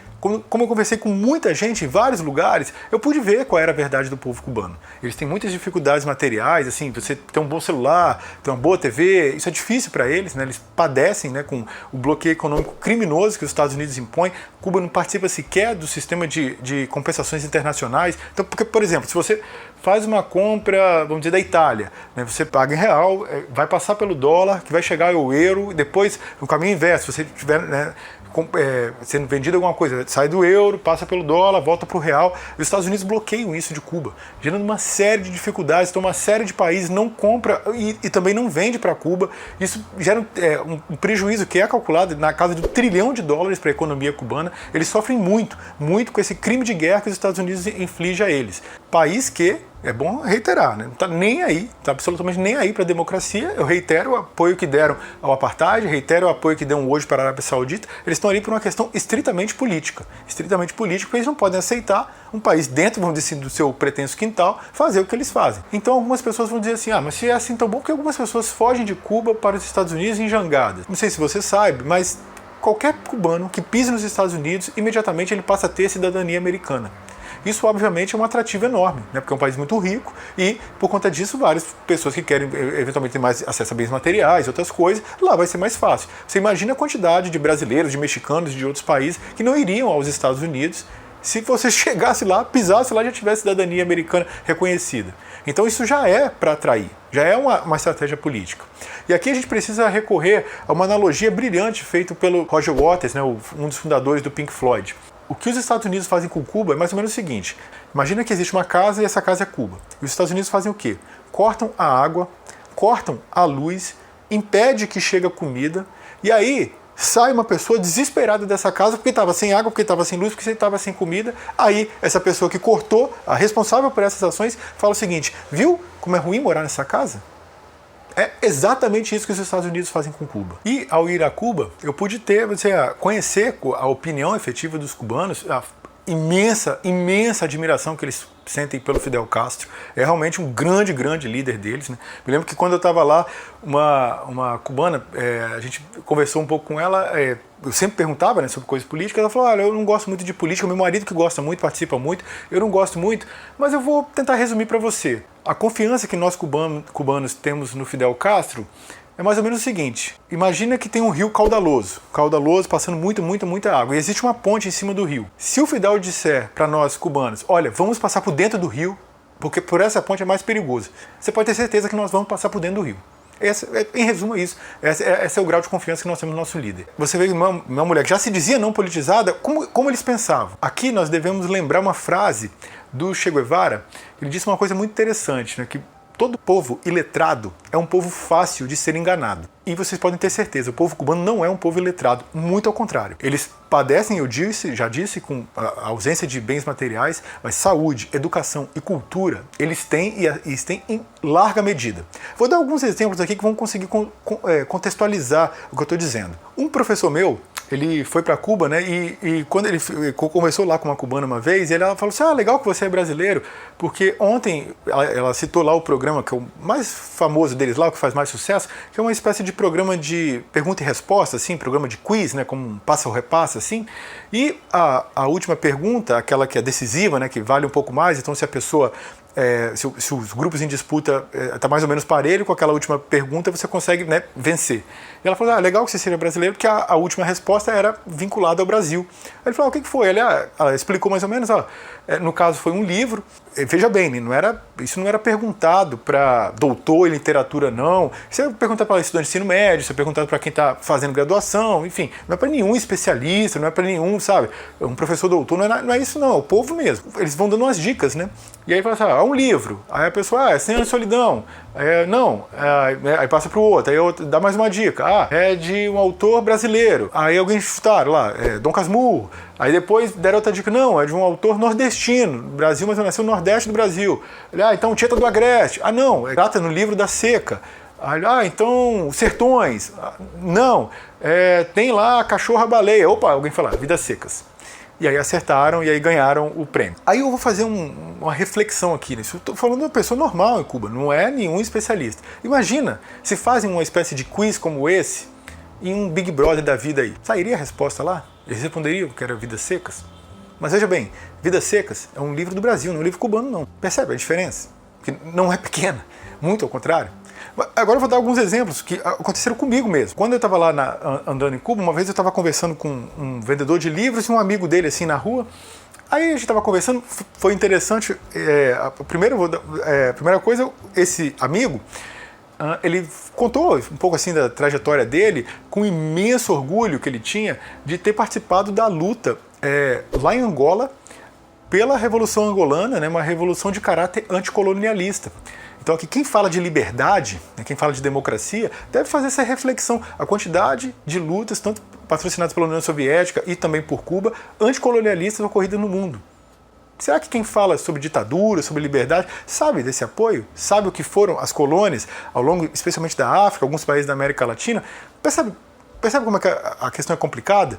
como eu conversei com muita gente em vários lugares, eu pude ver qual era a verdade do povo cubano. Eles têm muitas dificuldades materiais, assim, você tem um bom celular, tem uma boa TV, isso é difícil para eles, né? Eles padecem, né, com o bloqueio econômico criminoso que os Estados Unidos impõem. Cuba não participa sequer do sistema de compensações internacionais. Então, porque, por exemplo, se você faz uma compra, vamos dizer, da Itália, né, você paga em real, vai passar pelo dólar, que vai chegar ao euro, e depois, no caminho inverso, se você tiver, né, sendo vendido alguma coisa, sai do euro, passa pelo dólar, volta para o real. Os Estados Unidos bloqueiam isso de Cuba, gerando uma série de dificuldades. Então uma série de países não compra e também não vende para Cuba. Isso gera um prejuízo que é calculado na casa de $1 trilhão para a economia cubana. Eles sofrem muito com esse crime de guerra que os Estados Unidos inflige a eles. País que, é bom reiterar, né? Não está nem aí, está absolutamente nem aí para a democracia. Eu reitero o apoio que deram ao apartheid, reitero o apoio que dão hoje para a Arábia Saudita. Eles estão ali por uma questão estritamente política, porque eles não podem aceitar um país dentro, vamos dizer assim, do seu pretenso quintal, fazer o que eles fazem. Então algumas pessoas vão dizer assim, mas se é assim tão bom, porque algumas pessoas fogem de Cuba para os Estados Unidos em jangadas. Não sei se você sabe, mas qualquer cubano que pise nos Estados Unidos, imediatamente ele passa a ter cidadania americana. Isso, obviamente, é um atrativo enorme, né? Porque é um país muito rico e, por conta disso, várias pessoas que querem, eventualmente, ter mais acesso a bens materiais, outras coisas, lá vai ser mais fácil. Você imagina a quantidade de brasileiros, de mexicanos, de outros países que não iriam aos Estados Unidos se você chegasse lá, pisasse lá e já tivesse cidadania americana reconhecida. Então isso já é para atrair, já é uma estratégia política. E aqui a gente precisa recorrer a uma analogia brilhante feita pelo Roger Waters, né, um dos fundadores do Pink Floyd. O que os Estados Unidos fazem com Cuba é mais ou menos o seguinte. Imagina que existe uma casa e essa casa é Cuba. E os Estados Unidos fazem o quê? Cortam a água, cortam a luz, impede que chegue a comida, e aí sai uma pessoa desesperada dessa casa porque estava sem água, porque estava sem luz, porque estava sem comida. Aí essa pessoa que cortou, a responsável por essas ações, fala o seguinte, viu como é ruim morar nessa casa? É exatamente isso que os Estados Unidos fazem com Cuba. E ao ir a Cuba, eu pude conhecer a opinião efetiva dos cubanos, imensa admiração que eles sentem pelo Fidel Castro. É realmente um grande líder deles, né? Me lembro que quando eu estava lá, uma cubana, a gente conversou um pouco com ela, eu sempre perguntava, né, sobre coisas políticas, ela falou, olha, eu não gosto muito de política, meu marido que gosta muito, participa muito, eu não gosto muito, mas eu vou tentar resumir para você. A confiança que nós cubanos temos no Fidel Castro é mais ou menos o seguinte: imagina que tem um rio caudaloso passando muita água, e existe uma ponte em cima do rio. Se o Fidel disser para nós cubanos, olha, vamos passar por dentro do rio, porque por essa ponte é mais perigoso, você pode ter certeza que nós vamos passar por dentro do rio. Em resumo, é isso. Esse é o grau de confiança que nós temos no nosso líder. Você vê que uma mulher que já se dizia não politizada, como eles pensavam. Aqui nós devemos lembrar uma frase do Che Guevara. Ele disse uma coisa muito interessante, né, que todo povo iletrado é um povo fácil de ser enganado. E vocês podem ter certeza, o povo cubano não é um povo iletrado, muito ao contrário. Eles padecem, já disse, com a ausência de bens materiais, mas saúde, educação e cultura, eles têm em larga medida. Vou dar alguns exemplos aqui que vão conseguir contextualizar o que eu estou dizendo. Um professor meu, ele foi para Cuba, né? E quando ele conversou lá com uma cubana uma vez, ela falou assim: legal que você é brasileiro, porque ontem ela citou lá o programa que é o mais famoso deles lá, o que faz mais sucesso, que é uma espécie de programa de pergunta e resposta, assim, programa de quiz, né? Como um passa ou repassa, assim. E a última pergunta, aquela que é decisiva, né? Que vale um pouco mais. Então, se a pessoa se os grupos em disputa está mais ou menos parelho, com aquela última pergunta você consegue, né, vencer. E ela falou, legal que você seja brasileiro, porque a última resposta era vinculada ao Brasil. Aí ele falou, o que foi? Ela explicou mais ou menos, no caso foi um livro, veja bem, isso não era perguntado para doutor em literatura, não. Isso é perguntado para estudante de ensino médio, isso é perguntado para quem está fazendo graduação, enfim, não é para nenhum especialista, não é para nenhum, sabe, um professor doutor, não é isso não, é o povo mesmo. Eles vão dando umas dicas, né? E aí fala assim, um livro. Aí a pessoa, é 100 anos de solidão. Aí passa para o outro, aí outro dá mais uma dica. É de um autor brasileiro. Aí alguém chutaram lá, Dom Casmurro. Aí depois deram outra dica, não, é de um autor nordestino, Brasil, mas nasceu no Nordeste do Brasil. Então Tieta do Agreste. Não, trata no livro da seca. Então Sertões. Não, tem lá Cachorra-Baleia. Opa, alguém fala, Vidas Secas. E aí acertaram e aí ganharam o prêmio. Aí eu vou fazer uma reflexão aqui nisso. Estou falando de uma pessoa normal em Cuba, não é nenhum especialista. Imagina se fazem uma espécie de quiz como esse em um Big Brother da vida aí. Sairia a resposta lá? Eles responderiam que era Vidas Secas? Mas veja bem, Vidas Secas é um livro do Brasil, não é um livro cubano não. Percebe a diferença? Que não é pequena, muito ao contrário. Agora eu vou dar alguns exemplos que aconteceram comigo mesmo. Quando eu estava lá andando em Cuba, uma vez eu estava conversando com um vendedor de livros e um amigo dele assim na rua. Aí a gente estava conversando, foi interessante. A primeira coisa, esse amigo, ele contou um pouco assim da trajetória dele, com imenso orgulho que ele tinha de ter participado da luta lá em Angola pela Revolução Angolana, né, uma revolução de caráter anticolonialista. Então aqui quem fala de liberdade, né, quem fala de democracia, deve fazer essa reflexão. A quantidade de lutas, tanto patrocinadas pela União Soviética e também por Cuba, anticolonialistas ocorridas no mundo. Será que quem fala sobre ditadura, sobre liberdade, sabe desse apoio? Sabe o que foram as colônias ao longo, especialmente da África, alguns países da América Latina? Percebe como é que a questão é complicada?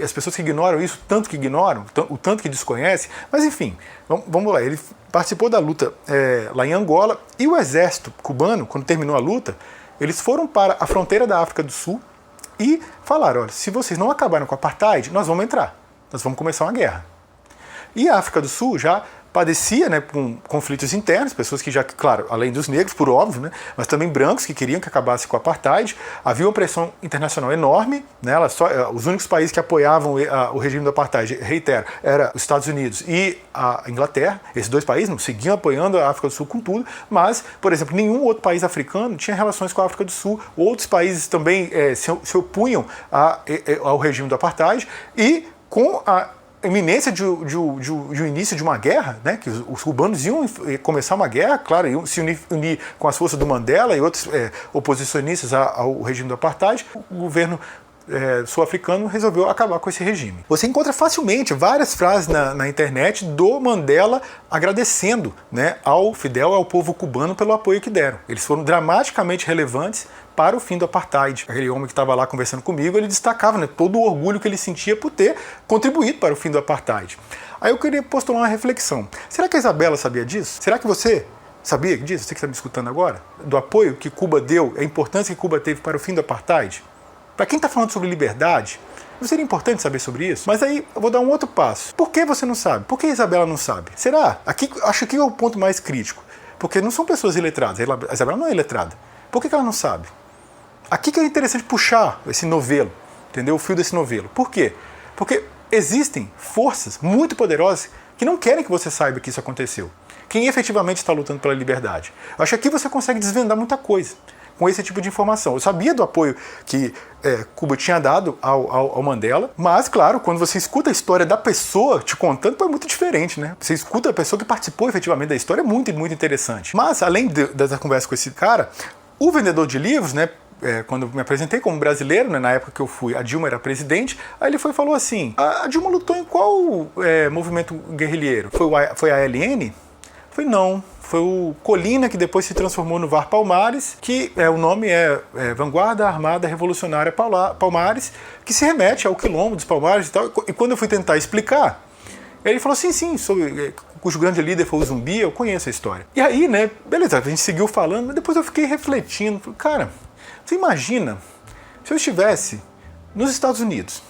As pessoas que ignoram isso, tanto que ignoram, o tanto que desconhecem. Mas enfim, vamos lá. Ele participou da luta lá em Angola e o exército cubano, quando terminou a luta, eles foram para a fronteira da África do Sul e falaram, olha, se vocês não acabaram com a apartheid, nós vamos entrar. Nós vamos começar uma guerra. E a África do Sul já padecia, né, com conflitos internos, pessoas que já, claro, além dos negros, por óbvio, né, mas também brancos que queriam que acabasse com a apartheid. Havia uma pressão internacional enorme, né, os únicos países que apoiavam o regime do apartheid, reitero, eram os Estados Unidos e a Inglaterra. Esses dois países não seguiam apoiando a África do Sul com tudo, mas, por exemplo, nenhum outro país africano tinha relações com a África do Sul. Outros países também se opunham ao regime do apartheid e com a iminência de um início de uma guerra, né, que os cubanos iam começar uma guerra, claro, iam se unir com as forças do Mandela e outros oposicionistas ao regime do apartheid. O governo sul-africano resolveu acabar com esse regime. Você encontra facilmente várias frases na internet do Mandela agradecendo, né, ao Fidel e ao povo cubano pelo apoio que deram. Eles foram dramaticamente relevantes para o fim do apartheid. Aquele homem que estava lá conversando comigo, ele destacava, né, todo o orgulho que ele sentia por ter contribuído para o fim do apartheid. Aí eu queria postular uma reflexão. Será que a Isabela sabia disso? Será que você sabia disso? Você que está me escutando agora? Do apoio que Cuba deu, a importância que Cuba teve para o fim do apartheid? Para quem está falando sobre liberdade, não seria importante saber sobre isso? Mas aí eu vou dar um outro passo. Por que você não sabe? Por que a Isabela não sabe? Será? Acho que é o ponto mais crítico. Porque não são pessoas iletradas. A Isabela não é iletrada. Por que ela não sabe? Aqui que é interessante puxar esse novelo, entendeu? O fio desse novelo. Por quê? Porque existem forças muito poderosas que não querem que você saiba que isso aconteceu. Quem efetivamente está lutando pela liberdade. Eu acho que aqui você consegue desvendar muita coisa com esse tipo de informação. Eu sabia do apoio que Cuba tinha dado ao Mandela, mas, claro, quando você escuta a história da pessoa te contando, é muito diferente, né? Você escuta a pessoa que participou efetivamente da história, é muito, muito interessante. Mas, além dessa conversa com esse cara, o vendedor de livros, né, quando eu me apresentei como brasileiro, né, na época que eu fui, a Dilma era presidente, aí ele falou assim, a Dilma lutou em qual movimento guerrilheiro? Foi a ALN? Eu falei, não. Foi o Colina, que depois se transformou no VAR Palmares, que o nome é Vanguarda Armada Revolucionária Palmares, que se remete ao quilombo dos Palmares e tal. E quando eu fui tentar explicar, ele falou sim, cujo grande líder foi o Zumbi, eu conheço a história. E aí, né, beleza, a gente seguiu falando, mas depois eu fiquei refletindo. Falei, cara, você imagina se eu estivesse nos Estados Unidos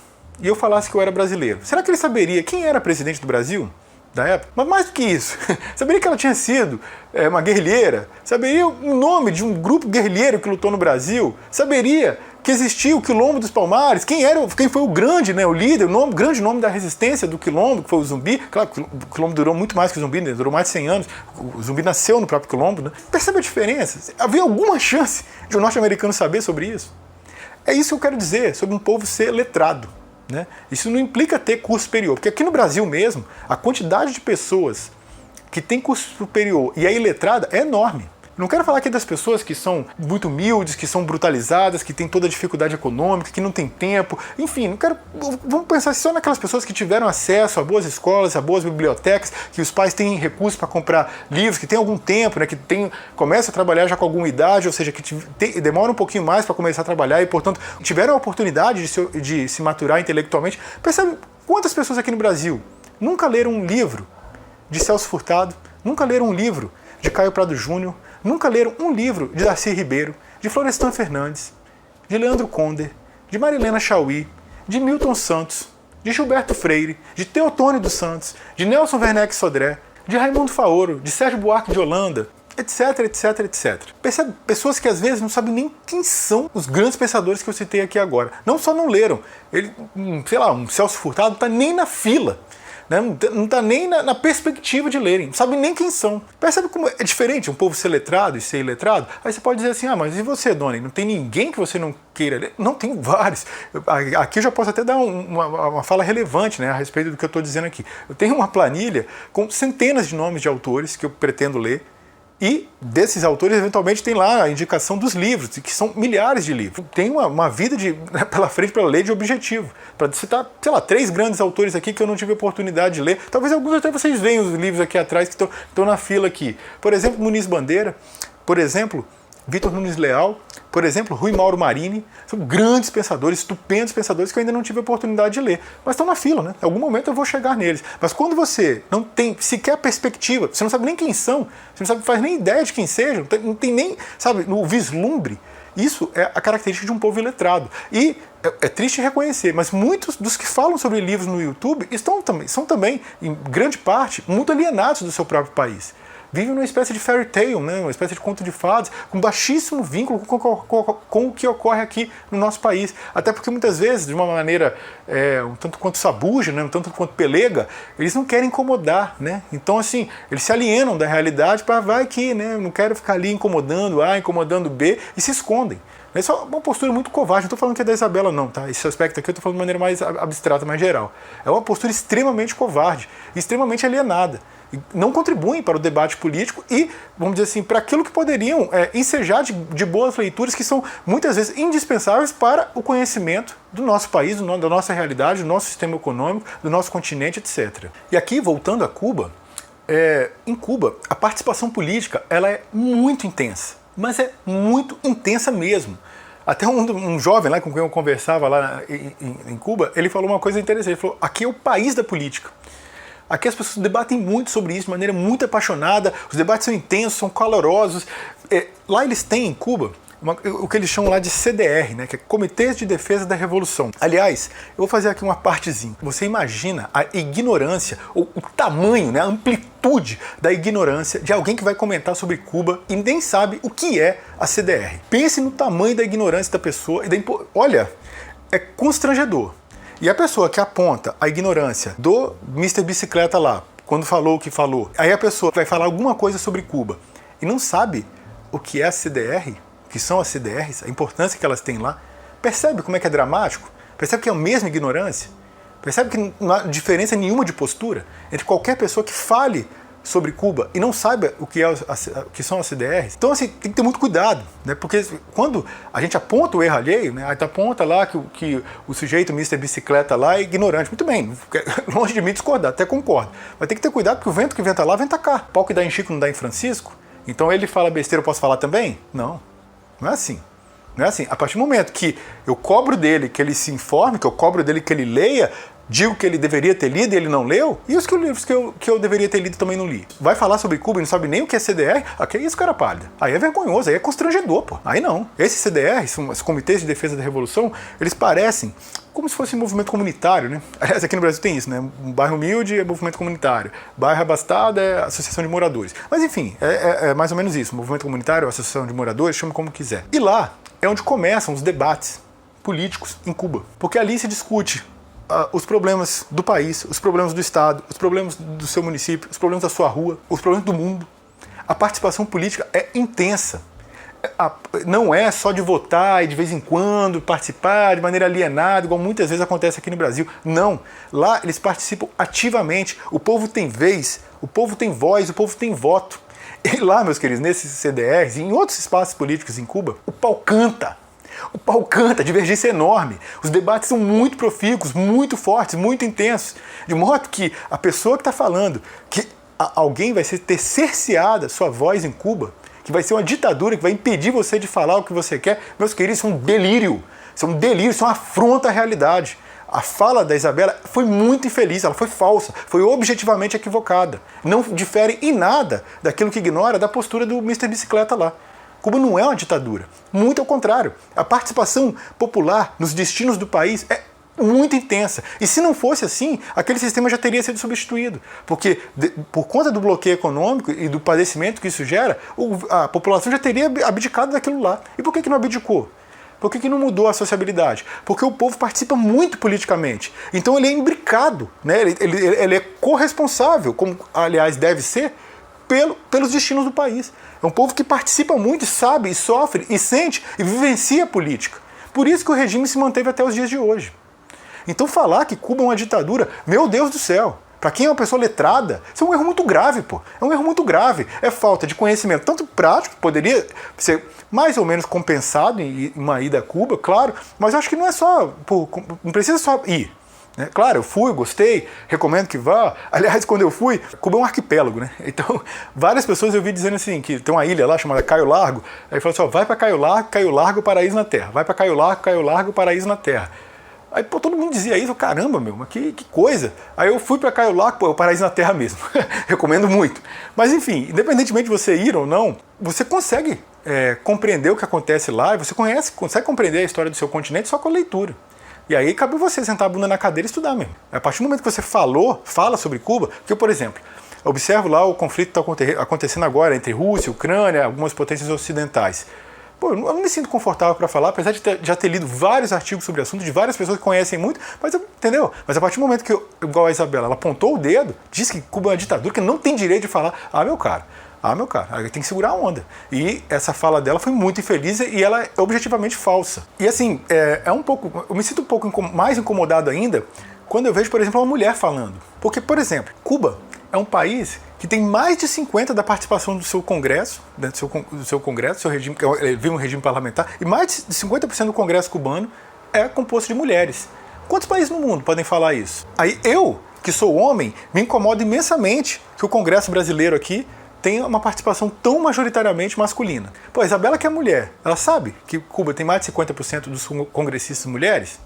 e eu falasse que eu era brasileiro, será que ele saberia quem era presidente do Brasil? Da época. Mas mais do que isso, saberia que ela tinha sido uma guerrilheira, saberia o nome de um grupo guerrilheiro que lutou no Brasil, saberia que existia o Quilombo dos Palmares, quem foi o grande, né, o líder, o grande nome da resistência do Quilombo, que foi o Zumbi. Claro que o Quilombo durou muito mais que o Zumbi, né, durou mais de 100 anos, o Zumbi nasceu no próprio Quilombo. Né? Percebe a diferença? Havia alguma chance de um norte-americano saber sobre isso? É isso que eu quero dizer, sobre um povo ser letrado. Né? Isso não implica ter curso superior, porque aqui no Brasil mesmo, a quantidade de pessoas que tem curso superior e é iletrada é enorme. Não quero falar aqui das pessoas que são muito humildes, que são brutalizadas, que têm toda a dificuldade econômica, que não tem tempo. Enfim, vamos pensar só naquelas pessoas que tiveram acesso a boas escolas, a boas bibliotecas, que os pais têm recursos para comprar livros, que têm algum tempo, né, que começam a trabalhar já com alguma idade, ou seja, que demoram um pouquinho mais para começar a trabalhar e, portanto, tiveram a oportunidade de se maturar intelectualmente. Percebe quantas pessoas aqui no Brasil nunca leram um livro de Celso Furtado, nunca leram um livro de Caio Prado Júnior, nunca leram um livro de Darcy Ribeiro, de Florestan Fernandes, de Leandro Conder, de Marilena Chauí, de Milton Santos, de Gilberto Freire, de Teotônio dos Santos, de Nelson Werneck Sodré, de Raimundo Faoro, de Sérgio Buarque de Holanda, etc, etc, etc. Percebe? Pessoas que às vezes não sabem nem quem são os grandes pensadores que eu citei aqui agora. Não só não leram, um Celso Furtado não está nem na fila. Né? Não está nem na perspectiva de lerem, não sabe nem quem são. Percebe como é diferente um povo ser letrado e ser iletrado? Aí você pode dizer assim, mas e você, Doni? Não tem ninguém que você não queira ler? Não, tem vários. Aqui eu já posso até dar uma fala relevante, né, a respeito do que eu estou dizendo aqui. Eu tenho uma planilha com centenas de nomes de autores que eu pretendo ler, e desses autores, eventualmente, tem lá a indicação dos livros, que são milhares de livros. Tem uma vida pela frente para ler de objetivo. Para citar, 3 grandes autores aqui que eu não tive a oportunidade de ler. Talvez alguns até vocês vejam os livros aqui atrás que estão na fila aqui. Por exemplo, Muniz Bandeira. Por exemplo, Vitor Nunes Leal, por exemplo, Rui Mauro Marini, são grandes pensadores, estupendos pensadores que eu ainda não tive a oportunidade de ler. Mas estão na fila, né? Em algum momento eu vou chegar neles. Mas quando você não tem sequer perspectiva, você não sabe nem quem são, você não faz nem ideia de quem sejam, não tem nem, no vislumbre, isso é a característica de um povo iletrado. E é triste reconhecer, mas muitos dos que falam sobre livros no YouTube são também, em grande parte, muito alienados do seu próprio país. Vivem numa espécie de fairy tale, né? Uma espécie de conto de fadas, com baixíssimo vínculo com o que ocorre aqui no nosso país. Até porque muitas vezes, de uma maneira um tanto quanto sabuja, né? Um tanto quanto pelega, eles não querem incomodar, né? Então, assim, eles se alienam da realidade para vai que, né? Eu não quero ficar ali incomodando A, incomodando B, e se escondem. Essa é uma postura muito covarde. Não estou falando que é da Isabela, não, tá? Esse aspecto aqui eu estou falando de maneira mais abstrata, mais geral. É uma postura extremamente covarde, extremamente alienada. Não contribuem para o debate político e, vamos dizer assim, para aquilo que poderiam ensejar de boas leituras que são muitas vezes indispensáveis para o conhecimento do nosso país, da nossa realidade, do nosso sistema econômico, do nosso continente, etc. E aqui, voltando a Cuba, em Cuba, a participação política ela é muito intensa, mas é muito intensa mesmo. Até um jovem lá com quem eu conversava lá em Cuba, ele falou uma coisa interessante. Ele falou, aqui é o país da política. Aqui as pessoas debatem muito sobre isso de maneira muito apaixonada, os debates são intensos, são calorosos. Lá eles têm, em Cuba, o que eles chamam lá de CDR, né, que é Comitês de Defesa da Revolução. Aliás, eu vou fazer aqui uma partezinha. Você imagina a ignorância, ou o tamanho, né, a amplitude da ignorância de alguém que vai comentar sobre Cuba e nem sabe o que é a CDR. Pense no tamanho da ignorância da pessoa. Olha, é constrangedor. E a pessoa que aponta a ignorância do Mr. Bicicleta lá, quando falou o que falou, aí a pessoa vai falar alguma coisa sobre Cuba e não sabe o que é a CDR, o que são as CDRs, a importância que elas têm lá, percebe como é que é dramático? Percebe que é a mesma ignorância? Percebe que não há diferença nenhuma de postura entre qualquer pessoa que fale sobre Cuba e não saiba o que são as CDRs? Então, assim, tem que ter muito cuidado, né? Porque quando a gente aponta o erro alheio, né? A gente aponta lá que o sujeito Mr. Bicicleta lá é ignorante. Muito bem, longe de mim discordar, até concordo. Mas tem que ter cuidado porque o vento que venta lá, venta cá. O pau que dá em Chico não dá em Francisco. Então ele fala besteira, eu posso falar também? Não, não é assim. Não é assim. A partir do momento que eu cobro dele que ele se informe, que eu cobro dele que ele leia, digo que ele deveria ter lido e ele não leu, e os livros que eu deveria ter lido também não li. Vai falar sobre Cuba e não sabe nem o que é CDR? Que é isso, cara pálida. Aí é vergonhoso, aí é constrangedor, pô. Aí não. Esses CDRs, os Comitês de Defesa da Revolução, eles parecem como se fosse um movimento comunitário, né? Aliás, aqui no Brasil tem isso, né? Um bairro humilde é movimento comunitário, bairro abastado é associação de moradores. Mas enfim, é mais ou menos isso. Movimento comunitário, associação de moradores, chame como quiser. E lá é onde começam os debates políticos em Cuba. Porque ali se discute os problemas do país, os problemas do estado, os problemas do seu município, os problemas da sua rua, os problemas do mundo. A participação política é intensa. Não é só de votar e de vez em quando participar de maneira alienada, igual muitas vezes acontece aqui no Brasil. Não. Lá eles participam ativamente. O povo tem vez, o povo tem voz, o povo tem voto. E lá, meus queridos, nesses CDRs e em outros espaços políticos em Cuba, o pau canta. O pau canta, a divergência é enorme. Os debates são muito profícuos, muito fortes, muito intensos. De modo que a pessoa que está falando que alguém vai ter cerceada sua voz em Cuba, que vai ser uma ditadura que vai impedir você de falar o que você quer, meus queridos, isso é um delírio. Isso é um delírio, isso é uma afronta à realidade. A fala da Isabela foi muito infeliz, ela foi falsa, foi objetivamente equivocada. Não difere em nada daquilo que ignora da postura do Mr. Bicicleta lá. Cuba não é uma ditadura, muito ao contrário. A participação popular nos destinos do país é muito intensa. E se não fosse assim, aquele sistema já teria sido substituído. Porque por conta do bloqueio econômico e do padecimento que isso gera, a população já teria abdicado daquilo lá. E por que não abdicou? Por que não mudou a sociabilidade? Porque o povo participa muito politicamente. Então ele é imbricado, né? Ele é corresponsável, como aliás deve ser, pelos destinos do país. É um povo que participa muito, sabe, e sofre, e sente, e vivencia a política. Por isso que o regime se manteve até os dias de hoje. Então falar que Cuba é uma ditadura, meu Deus do céu, para quem é uma pessoa letrada, isso é um erro muito grave, pô. É um erro muito grave. É falta de conhecimento, tanto prático, poderia ser mais ou menos compensado em uma ida a Cuba, claro, mas eu acho que não é só, não precisa só ir. Claro, eu fui, gostei, recomendo que vá. Aliás, quando eu fui, Cuba é um arquipélago, né? Então, várias pessoas eu vi dizendo assim, que tem uma ilha lá chamada Caio Largo, aí falou assim, ó, vai para Caio Largo, paraíso na terra. Vai para Caio Largo, paraíso na terra. Aí, pô, todo mundo dizia isso, caramba, meu, mas que coisa. Aí eu fui para Caio Largo, pô, é o paraíso na terra mesmo. Recomendo muito. Mas, enfim, independentemente de você ir ou não, você consegue compreender o que acontece lá, e você consegue compreender a história do seu continente só com a leitura. E aí cabe você sentar a bunda na cadeira e estudar mesmo. A partir do momento que você fala sobre Cuba, que eu, por exemplo, observo lá o conflito que está acontecendo agora entre Rússia, Ucrânia, algumas potências ocidentais. Pô, eu não me sinto confortável para falar, apesar de já ter lido vários artigos sobre o assunto, de várias pessoas que conhecem muito, mas entendeu? Mas a partir do momento que igual a Isabela, ela apontou o dedo, disse que Cuba é uma ditadura, que não tem direito de falar, meu cara, tem que segurar a onda. E essa fala dela foi muito infeliz e ela é objetivamente falsa. E assim, eu me sinto um pouco mais incomodado ainda quando eu vejo, por exemplo, uma mulher falando. Porque, por exemplo, Cuba é um país que tem mais de 50% da participação do seu Congresso, do seu Congresso, seu regime, que vive um regime parlamentar, e mais de 50% do Congresso cubano é composto de mulheres. Quantos países no mundo podem falar isso? Aí eu, que sou homem, me incomodo imensamente que o Congresso brasileiro aqui tem uma participação tão majoritariamente masculina. Pô, a Isabela, que é mulher, ela sabe que Cuba tem mais de 50% dos congressistas mulheres?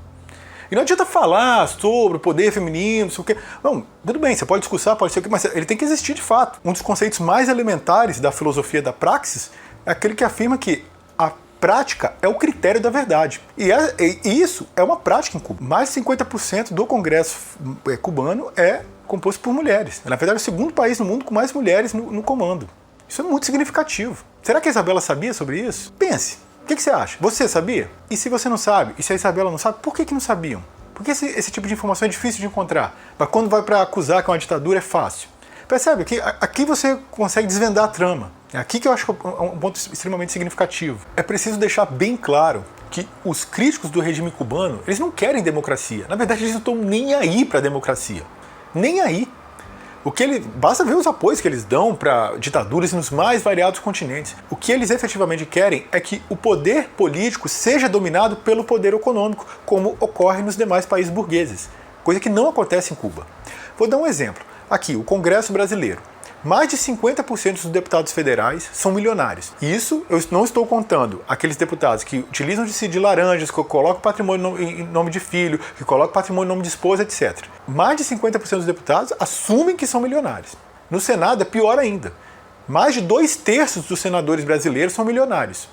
E não adianta falar sobre o poder feminino, não sei o quê. Não, tudo bem, você pode discursar, pode ser o quê, mas ele tem que existir de fato. Um dos conceitos mais elementares da filosofia da praxis é aquele que afirma que a prática é o critério da verdade. E isso é uma prática em Cuba. Mais de 50% do Congresso cubano é composto por mulheres. Na verdade, é o segundo país no mundo com mais mulheres no comando. Isso é muito significativo. Será que a Isabela sabia sobre isso? Pense. O que você acha? Você sabia? E se você não sabe? E se a Isabela não sabe? Por que não sabiam? Porque esse tipo de informação é difícil de encontrar. Mas quando vai para acusar que é uma ditadura é fácil. Percebe? Aqui você consegue desvendar a trama. É aqui que eu acho que é um ponto extremamente significativo. É preciso deixar bem claro que os críticos do regime cubano, eles não querem democracia. Na verdade, eles não estão nem aí para a democracia. Nem aí. Basta ver os apoios que eles dão para ditaduras nos mais variados continentes. O que eles efetivamente querem é que o poder político seja dominado pelo poder econômico, como ocorre nos demais países burgueses, coisa que não acontece em Cuba. Vou dar um exemplo. Aqui, o Congresso brasileiro. Mais de 50% dos deputados federais são milionários. Isso eu não estou contando aqueles deputados que utilizam de laranjas, que colocam patrimônio em nome de filho, que colocam patrimônio em nome de esposa, etc. Mais de 50% dos deputados assumem que são milionários. No Senado é pior ainda. Mais de 2/3 dos senadores brasileiros são milionários.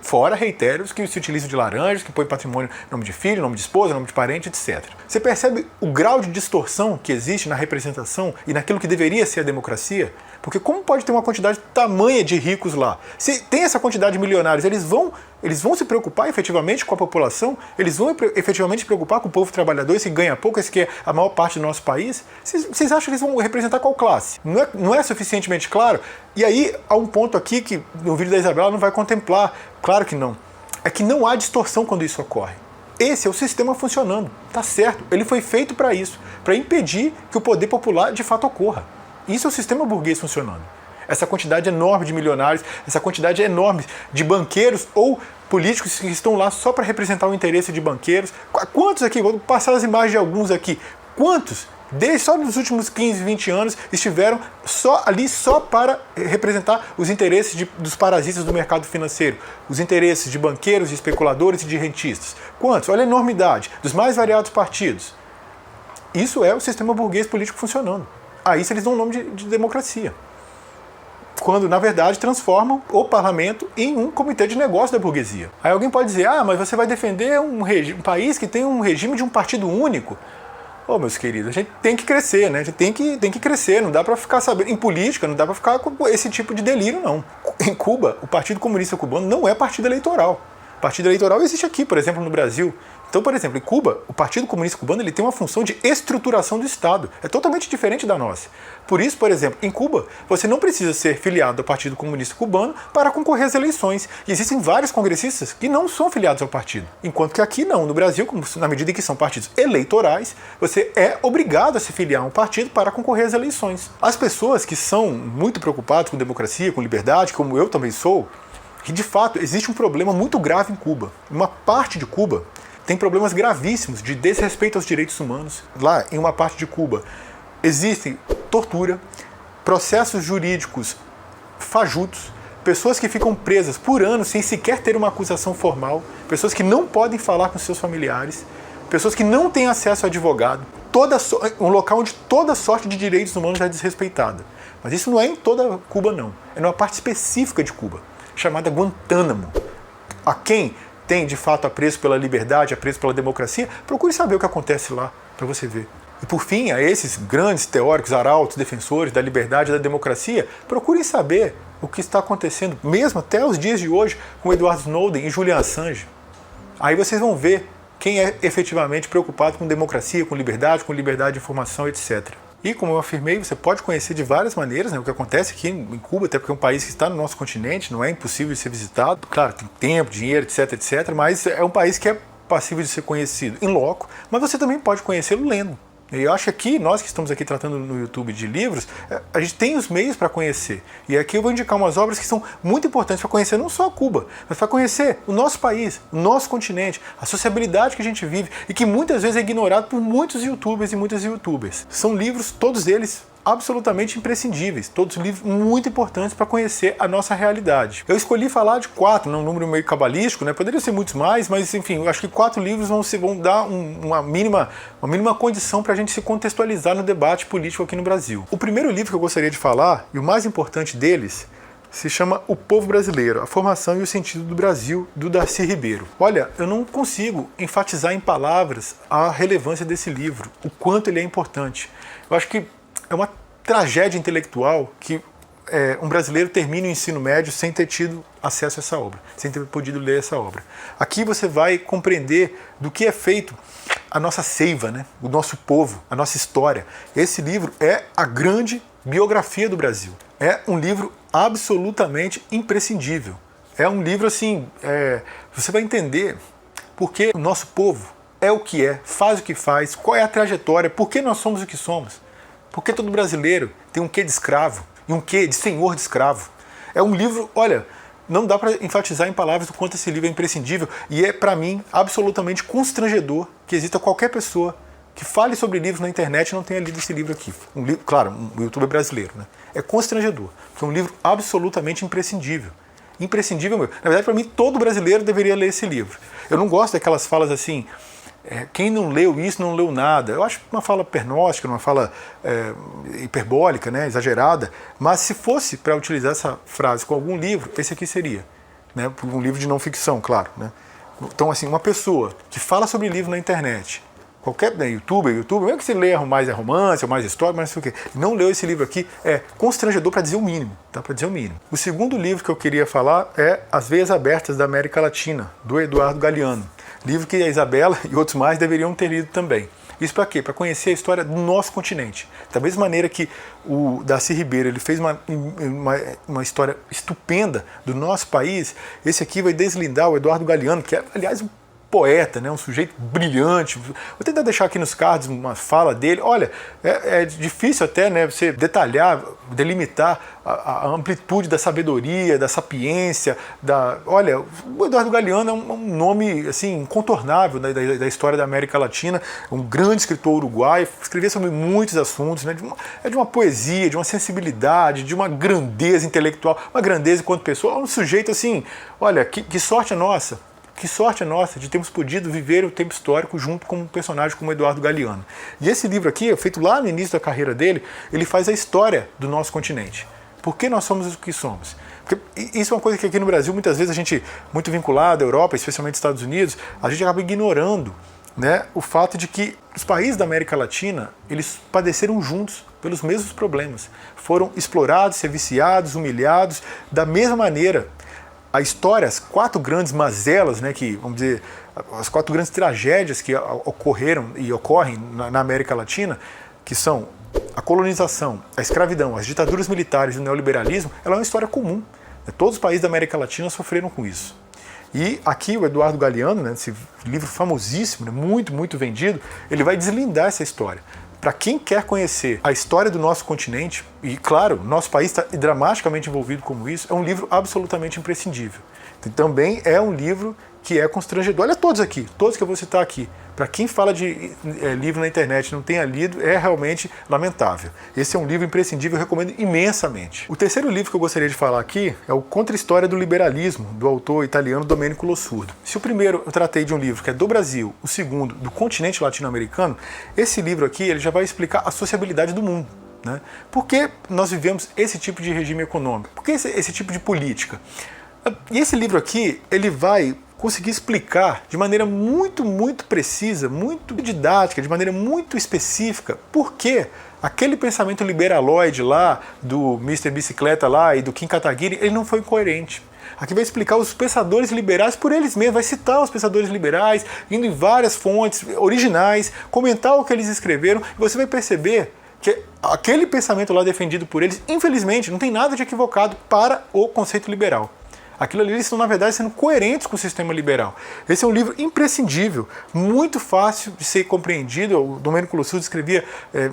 Fora reitérios que se utilizam de laranjas, que põem patrimônio em nome de filho, em nome de esposa, em nome de parente, etc. Você percebe o grau de distorção que existe na representação e naquilo que deveria ser a democracia? Porque como pode ter uma quantidade tamanha de ricos lá? Se tem essa quantidade de milionários, eles vão se preocupar efetivamente com a população? Eles vão efetivamente se preocupar com o povo trabalhador, esse que ganha pouco, esse que é a maior parte do nosso país? Vocês acham que eles vão representar qual classe? Não é suficientemente claro? E aí há um ponto aqui que no vídeo da Isabela não vai contemplar. Claro que não. É que não há distorção quando isso ocorre. Esse é o sistema funcionando. Tá certo. Ele foi feito para isso, para impedir que o poder popular de fato ocorra. Isso é o sistema burguês funcionando. Essa quantidade enorme de milionários, essa quantidade enorme de banqueiros ou políticos que estão lá só para representar o interesse de banqueiros. Quantos aqui, vou passar as imagens de alguns aqui, quantos, só nos últimos 15, 20 anos, estiveram só para representar os interesses dos parasitas do mercado financeiro, os interesses de banqueiros, de especuladores e de rentistas. Quantos? Olha a enormidade, dos mais variados partidos. Isso é o sistema burguês político funcionando. A isso eles dão o nome de democracia. Quando, na verdade, transformam o parlamento em um comitê de negócio da burguesia. Aí alguém pode dizer, mas você vai defender um país que tem um regime de um partido único. Meus queridos, a gente tem que crescer, né? A gente tem que crescer, não dá para ficar sabendo. Em política, não dá para ficar com esse tipo de delírio, não. Em Cuba, o Partido Comunista Cubano não é partido eleitoral. O partido eleitoral existe aqui, por exemplo, no Brasil. Então, por exemplo, em Cuba, o Partido Comunista Cubano ele tem uma função de estruturação do Estado. É totalmente diferente da nossa. Por isso, por exemplo, em Cuba, você não precisa ser filiado ao Partido Comunista Cubano para concorrer às eleições. E existem vários congressistas que não são filiados ao partido. Enquanto que aqui não. No Brasil, na medida em que são partidos eleitorais, você é obrigado a se filiar a um partido para concorrer às eleições. As pessoas que são muito preocupadas com democracia, com liberdade, como eu também sou, que de fato existe um problema muito grave em Cuba. Uma parte de Cuba tem problemas gravíssimos de desrespeito aos direitos humanos. Lá, em uma parte de Cuba, existe tortura, processos jurídicos fajutos, pessoas que ficam presas por anos sem sequer ter uma acusação formal, pessoas que não podem falar com seus familiares, pessoas que não têm acesso a advogado, um local onde toda sorte de direitos humanos é desrespeitada. Mas isso não é em toda Cuba, não. É numa parte específica de Cuba, chamada Guantánamo. A quem tem de fato apreço pela liberdade, apreço pela democracia, procure saber o que acontece lá, para você ver. E por fim, a esses grandes teóricos, arautos, defensores da liberdade e da democracia, procurem saber o que está acontecendo, mesmo até os dias de hoje, com Edward Snowden e Julian Assange. Aí vocês vão ver quem é efetivamente preocupado com democracia, com liberdade de informação, etc. E, como eu afirmei, você pode conhecer de várias maneiras, né, o que acontece aqui em Cuba, até porque é um país que está no nosso continente, não é impossível de ser visitado. Claro, tem tempo, dinheiro, etc, mas é um país que é passível de ser conhecido em loco, mas você também pode conhecê-lo lendo. E eu acho que aqui, nós que estamos aqui tratando no YouTube de livros, a gente tem os meios para conhecer. E aqui eu vou indicar umas obras que são muito importantes para conhecer não só Cuba, mas para conhecer o nosso país, o nosso continente, a sociabilidade que a gente vive e que muitas vezes é ignorado por muitos youtubers e muitas youtubers. São livros, todos eles, absolutamente imprescindíveis, todos livros muito importantes para conhecer a nossa realidade. Eu escolhi falar de 4, um número meio cabalístico, né? Poderia ser muitos mais, mas enfim, eu acho que 4 livros vão dar uma mínima condição para a gente se contextualizar no debate político aqui no Brasil. O primeiro livro que eu gostaria de falar, e o mais importante deles, se chama O Povo Brasileiro, a Formação e o Sentido do Brasil, do Darcy Ribeiro. Olha, eu não consigo enfatizar em palavras a relevância desse livro, o quanto ele é importante. Eu acho que é uma tragédia intelectual que um brasileiro termine o ensino médio sem ter tido acesso a essa obra, sem ter podido ler essa obra. Aqui você vai compreender do que é feito a nossa seiva, né? O nosso povo, a nossa história. Esse livro é a grande biografia do Brasil. É um livro absolutamente imprescindível. É um livro assim, você vai entender por que o nosso povo é o que é, faz o que faz, qual é a trajetória, por que nós somos o que somos. Por que todo brasileiro tem um quê de escravo e um quê de senhor de escravo. É um livro, olha, não dá para enfatizar em palavras o quanto esse livro é imprescindível e é, para mim, absolutamente constrangedor que exista qualquer pessoa que fale sobre livros na internet e não tenha lido esse livro aqui. Claro, um youtuber brasileiro, né? É constrangedor, porque é um livro absolutamente imprescindível. Imprescindível mesmo. Na verdade, para mim, todo brasileiro deveria ler esse livro. Eu não gosto daquelas falas assim, quem não leu isso não leu nada. Eu acho uma fala pernóstica, uma fala hiperbólica, né? Exagerada, mas se fosse para utilizar essa frase com algum livro, esse aqui seria. Né? Um livro de não ficção, claro. Né? Então, assim, uma pessoa que fala sobre livro na internet, qualquer youtuber, mesmo que você leia mais romance, ou mais história, mas não sei o quê, não leu esse livro aqui, é constrangedor para dizer o mínimo, tá? Para dizer o mínimo. O segundo livro que eu queria falar é As Veias Abertas da América Latina, do Eduardo Galeano. Livro que a Isabela e outros mais deveriam ter lido também. Isso para quê? Para conhecer a história do nosso continente. Da mesma maneira que o Darcy Ribeiro ele fez uma história estupenda do nosso país, esse aqui vai deslindar o Eduardo Galeano, que é, aliás, um poeta, né? Um sujeito brilhante. Vou tentar deixar aqui nos cards uma fala dele. Olha, é difícil até, né, você detalhar, delimitar a amplitude da sabedoria, da sapiência. Olha, o Eduardo Galeano é um nome assim, incontornável da história da América Latina, um grande escritor uruguaio, escrevia sobre muitos assuntos, né, de uma poesia, de uma sensibilidade, de uma grandeza intelectual, uma grandeza enquanto pessoa. Um sujeito assim, olha, que sorte a nossa. Que sorte a nossa de termos podido viver o tempo histórico junto com um personagem como Eduardo Galeano. E esse livro aqui, feito lá no início da carreira dele, ele faz a história do nosso continente. Por que nós somos o que somos? Porque isso é uma coisa que aqui no Brasil, muitas vezes, a gente, muito vinculado à Europa, especialmente Estados Unidos, a gente acaba ignorando, né, o fato de que os países da América Latina, eles padeceram juntos pelos mesmos problemas. Foram explorados, serviciados, humilhados, da mesma maneira. A história, as 4 grandes mazelas, né, que, vamos dizer, as 4 grandes tragédias que ocorreram e ocorrem na América Latina, que são a colonização, a escravidão, as ditaduras militares e o neoliberalismo, ela é uma história comum. Todos os países da América Latina sofreram com isso. E aqui o Eduardo Galeano, né, esse livro famosíssimo, né, muito, muito vendido, ele vai deslindar essa história. Para quem quer conhecer a história do nosso continente, e claro, nosso país está dramaticamente envolvido com isso, é um livro absolutamente imprescindível. E também é um livro que é constrangedor. Olha todos aqui, todos que eu vou citar aqui. Para quem fala de livro na internet e não tenha lido, é realmente lamentável. Esse é um livro imprescindível, eu recomendo imensamente. O terceiro livro que eu gostaria de falar aqui é o Contra-História do Liberalismo, do autor italiano Domenico Lossurdo. Se o primeiro eu tratei de um livro que é do Brasil, o segundo do continente latino-americano, esse livro aqui ele já vai explicar a sociabilidade do mundo. Né? Por que nós vivemos esse tipo de regime econômico? Por que esse tipo de política? E esse livro aqui, ele vai conseguir explicar de maneira muito, muito precisa, muito didática, de maneira muito específica, por que aquele pensamento liberaloide lá, do Mr. Bicicleta lá e do Kim Kataguiri, ele não foi coerente. Aqui vai explicar os pensadores liberais por eles mesmos, vai citar os pensadores liberais, indo em várias fontes originais, comentar o que eles escreveram, e você vai perceber que aquele pensamento lá defendido por eles, infelizmente, não tem nada de equivocado para o conceito liberal. Aquilo ali, eles estão, na verdade, sendo coerentes com o sistema liberal. Esse é um livro imprescindível, muito fácil de ser compreendido. O Domenico Lossurdo escrevia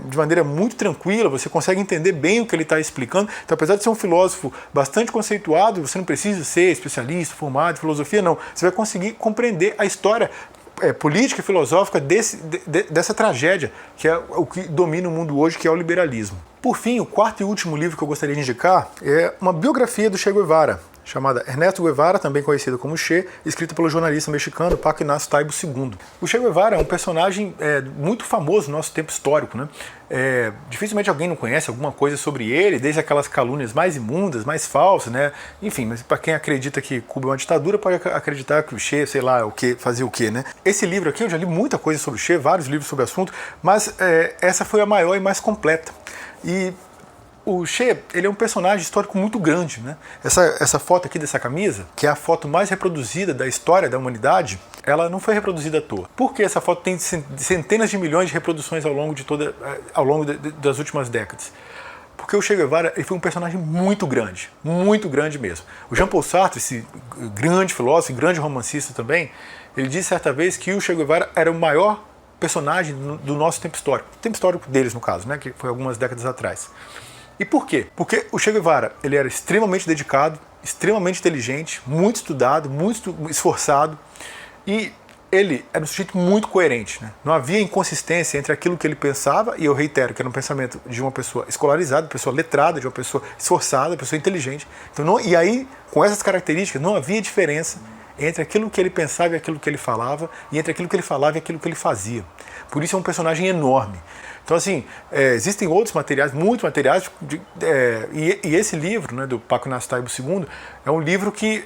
de maneira muito tranquila, você consegue entender bem o que ele está explicando. Então, apesar de ser um filósofo bastante conceituado, você não precisa ser especialista, formado em filosofia, não. Você vai conseguir compreender a história política e filosófica dessa tragédia, que é o que domina o mundo hoje, que é o liberalismo. Por fim, o quarto e último livro que eu gostaria de indicar é uma biografia do Che Guevara, chamada Ernesto Guevara, também conhecido como Che, escrita pelo jornalista mexicano Paco Ignacio Taibo II. O Che Guevara é um personagem muito famoso no nosso tempo histórico, né? Dificilmente alguém não conhece alguma coisa sobre ele, desde aquelas calúnias mais imundas, mais falsas, né? Enfim, mas para quem acredita que Cuba é uma ditadura, pode acreditar que o Che, sei lá, fazia o quê, né? Esse livro aqui, eu já li muita coisa sobre o Che, vários livros sobre o assunto, mas essa foi a maior e mais completa. E o Che, ele é um personagem histórico muito grande, né? Essa foto aqui dessa camisa, que é a foto mais reproduzida da história da humanidade, ela não foi reproduzida à toa. Por que essa foto tem centenas de milhões de reproduções ao longo das últimas décadas? Porque o Che Guevara, ele foi um personagem muito grande mesmo. O Jean-Paul Sartre, esse grande filósofo, grande romancista também, ele disse certa vez que o Che Guevara era o maior personagem do nosso tempo histórico deles, no caso, né? Que foi algumas décadas atrás. E por quê? Porque o Che Guevara, ele era extremamente dedicado, extremamente inteligente, muito estudado, muito esforçado, e ele era um sujeito muito coerente, né? Não havia inconsistência entre aquilo que ele pensava, e eu reitero que era um pensamento de uma pessoa escolarizada, pessoa letrada, de uma pessoa esforçada, pessoa inteligente. Então, e aí, com essas características, não havia diferença entre aquilo que ele pensava e aquilo que ele falava, e entre aquilo que ele falava e aquilo que ele fazia. Por isso é um personagem enorme. Então, assim, existem outros materiais, muitos materiais, e esse livro, né, do Paco Ignacio Taibo II, é um livro que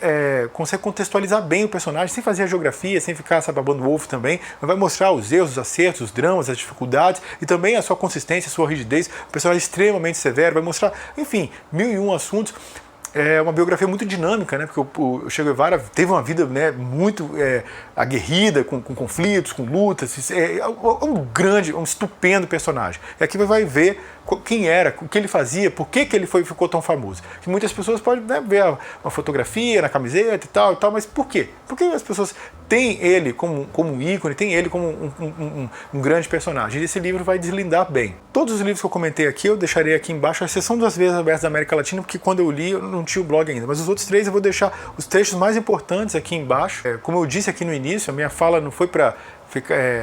consegue contextualizar bem o personagem, sem fazer a geografia, sem ficar babando ovo também, mas vai mostrar os erros, os acertos, os dramas, as dificuldades, e também a sua consistência, a sua rigidez, um personagem extremamente severo, vai mostrar, enfim, 1001 assuntos. É uma biografia muito dinâmica, né? Porque o Che Guevara teve uma vida, né, muito aguerrida, com conflitos, com lutas. Um estupendo personagem. E aqui vai ver quem era, o que ele fazia, por que ele ficou tão famoso. Que muitas pessoas podem, né, ver uma fotografia na camiseta e tal, mas por quê? Porque as pessoas têm ele como um ícone, têm ele como um grande personagem. E esse livro vai deslindar bem. Todos os livros que eu comentei aqui, eu deixarei aqui embaixo, a exceção das vezes abertas da América Latina, porque quando eu li, eu não tinha o blog ainda. Mas os outros três eu vou deixar os trechos mais importantes aqui embaixo. Como eu disse aqui no início, a minha fala não foi para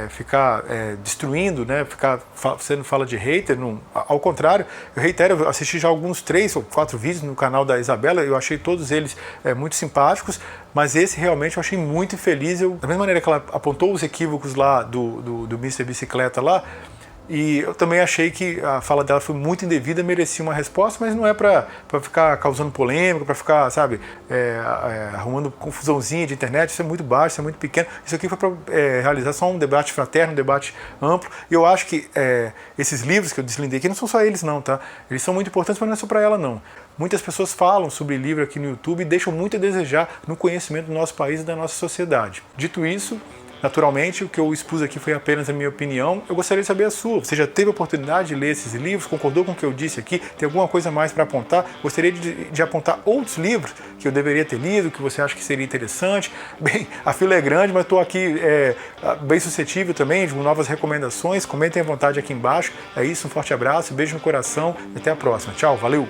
ficar destruindo, né, ficar sendo fala de hater, ao contrário, eu reitero, eu assisti já alguns 3 ou 4 vídeos no canal da Isabela, eu achei todos eles muito simpáticos, mas esse realmente eu achei muito infeliz. Da mesma maneira que ela apontou os equívocos lá do Mr. Bicicleta lá, e eu também achei que a fala dela foi muito indevida, merecia uma resposta, mas não é para ficar causando polêmica, para ficar, sabe, arrumando confusãozinha de internet. Isso é muito baixo, isso é muito pequeno. Isso aqui foi para realizar só um debate fraterno, um debate amplo. E eu acho que esses livros que eu deslindei aqui não são só eles não, tá? Eles são muito importantes, mas não é só para ela não. Muitas pessoas falam sobre livro aqui no YouTube e deixam muito a desejar no conhecimento do nosso país e da nossa sociedade. Dito isso, naturalmente, o que eu expus aqui foi apenas a minha opinião. Eu gostaria de saber a sua. Você já teve a oportunidade de ler esses livros? Concordou com o que eu disse aqui? Tem alguma coisa mais para apontar? Gostaria de apontar outros livros que eu deveria ter lido, que você acha que seria interessante? Bem, a fila é grande, mas estou aqui bem suscetível também de novas recomendações. Comentem à vontade aqui embaixo. É isso, um forte abraço, beijo no coração e até a próxima. Tchau, valeu!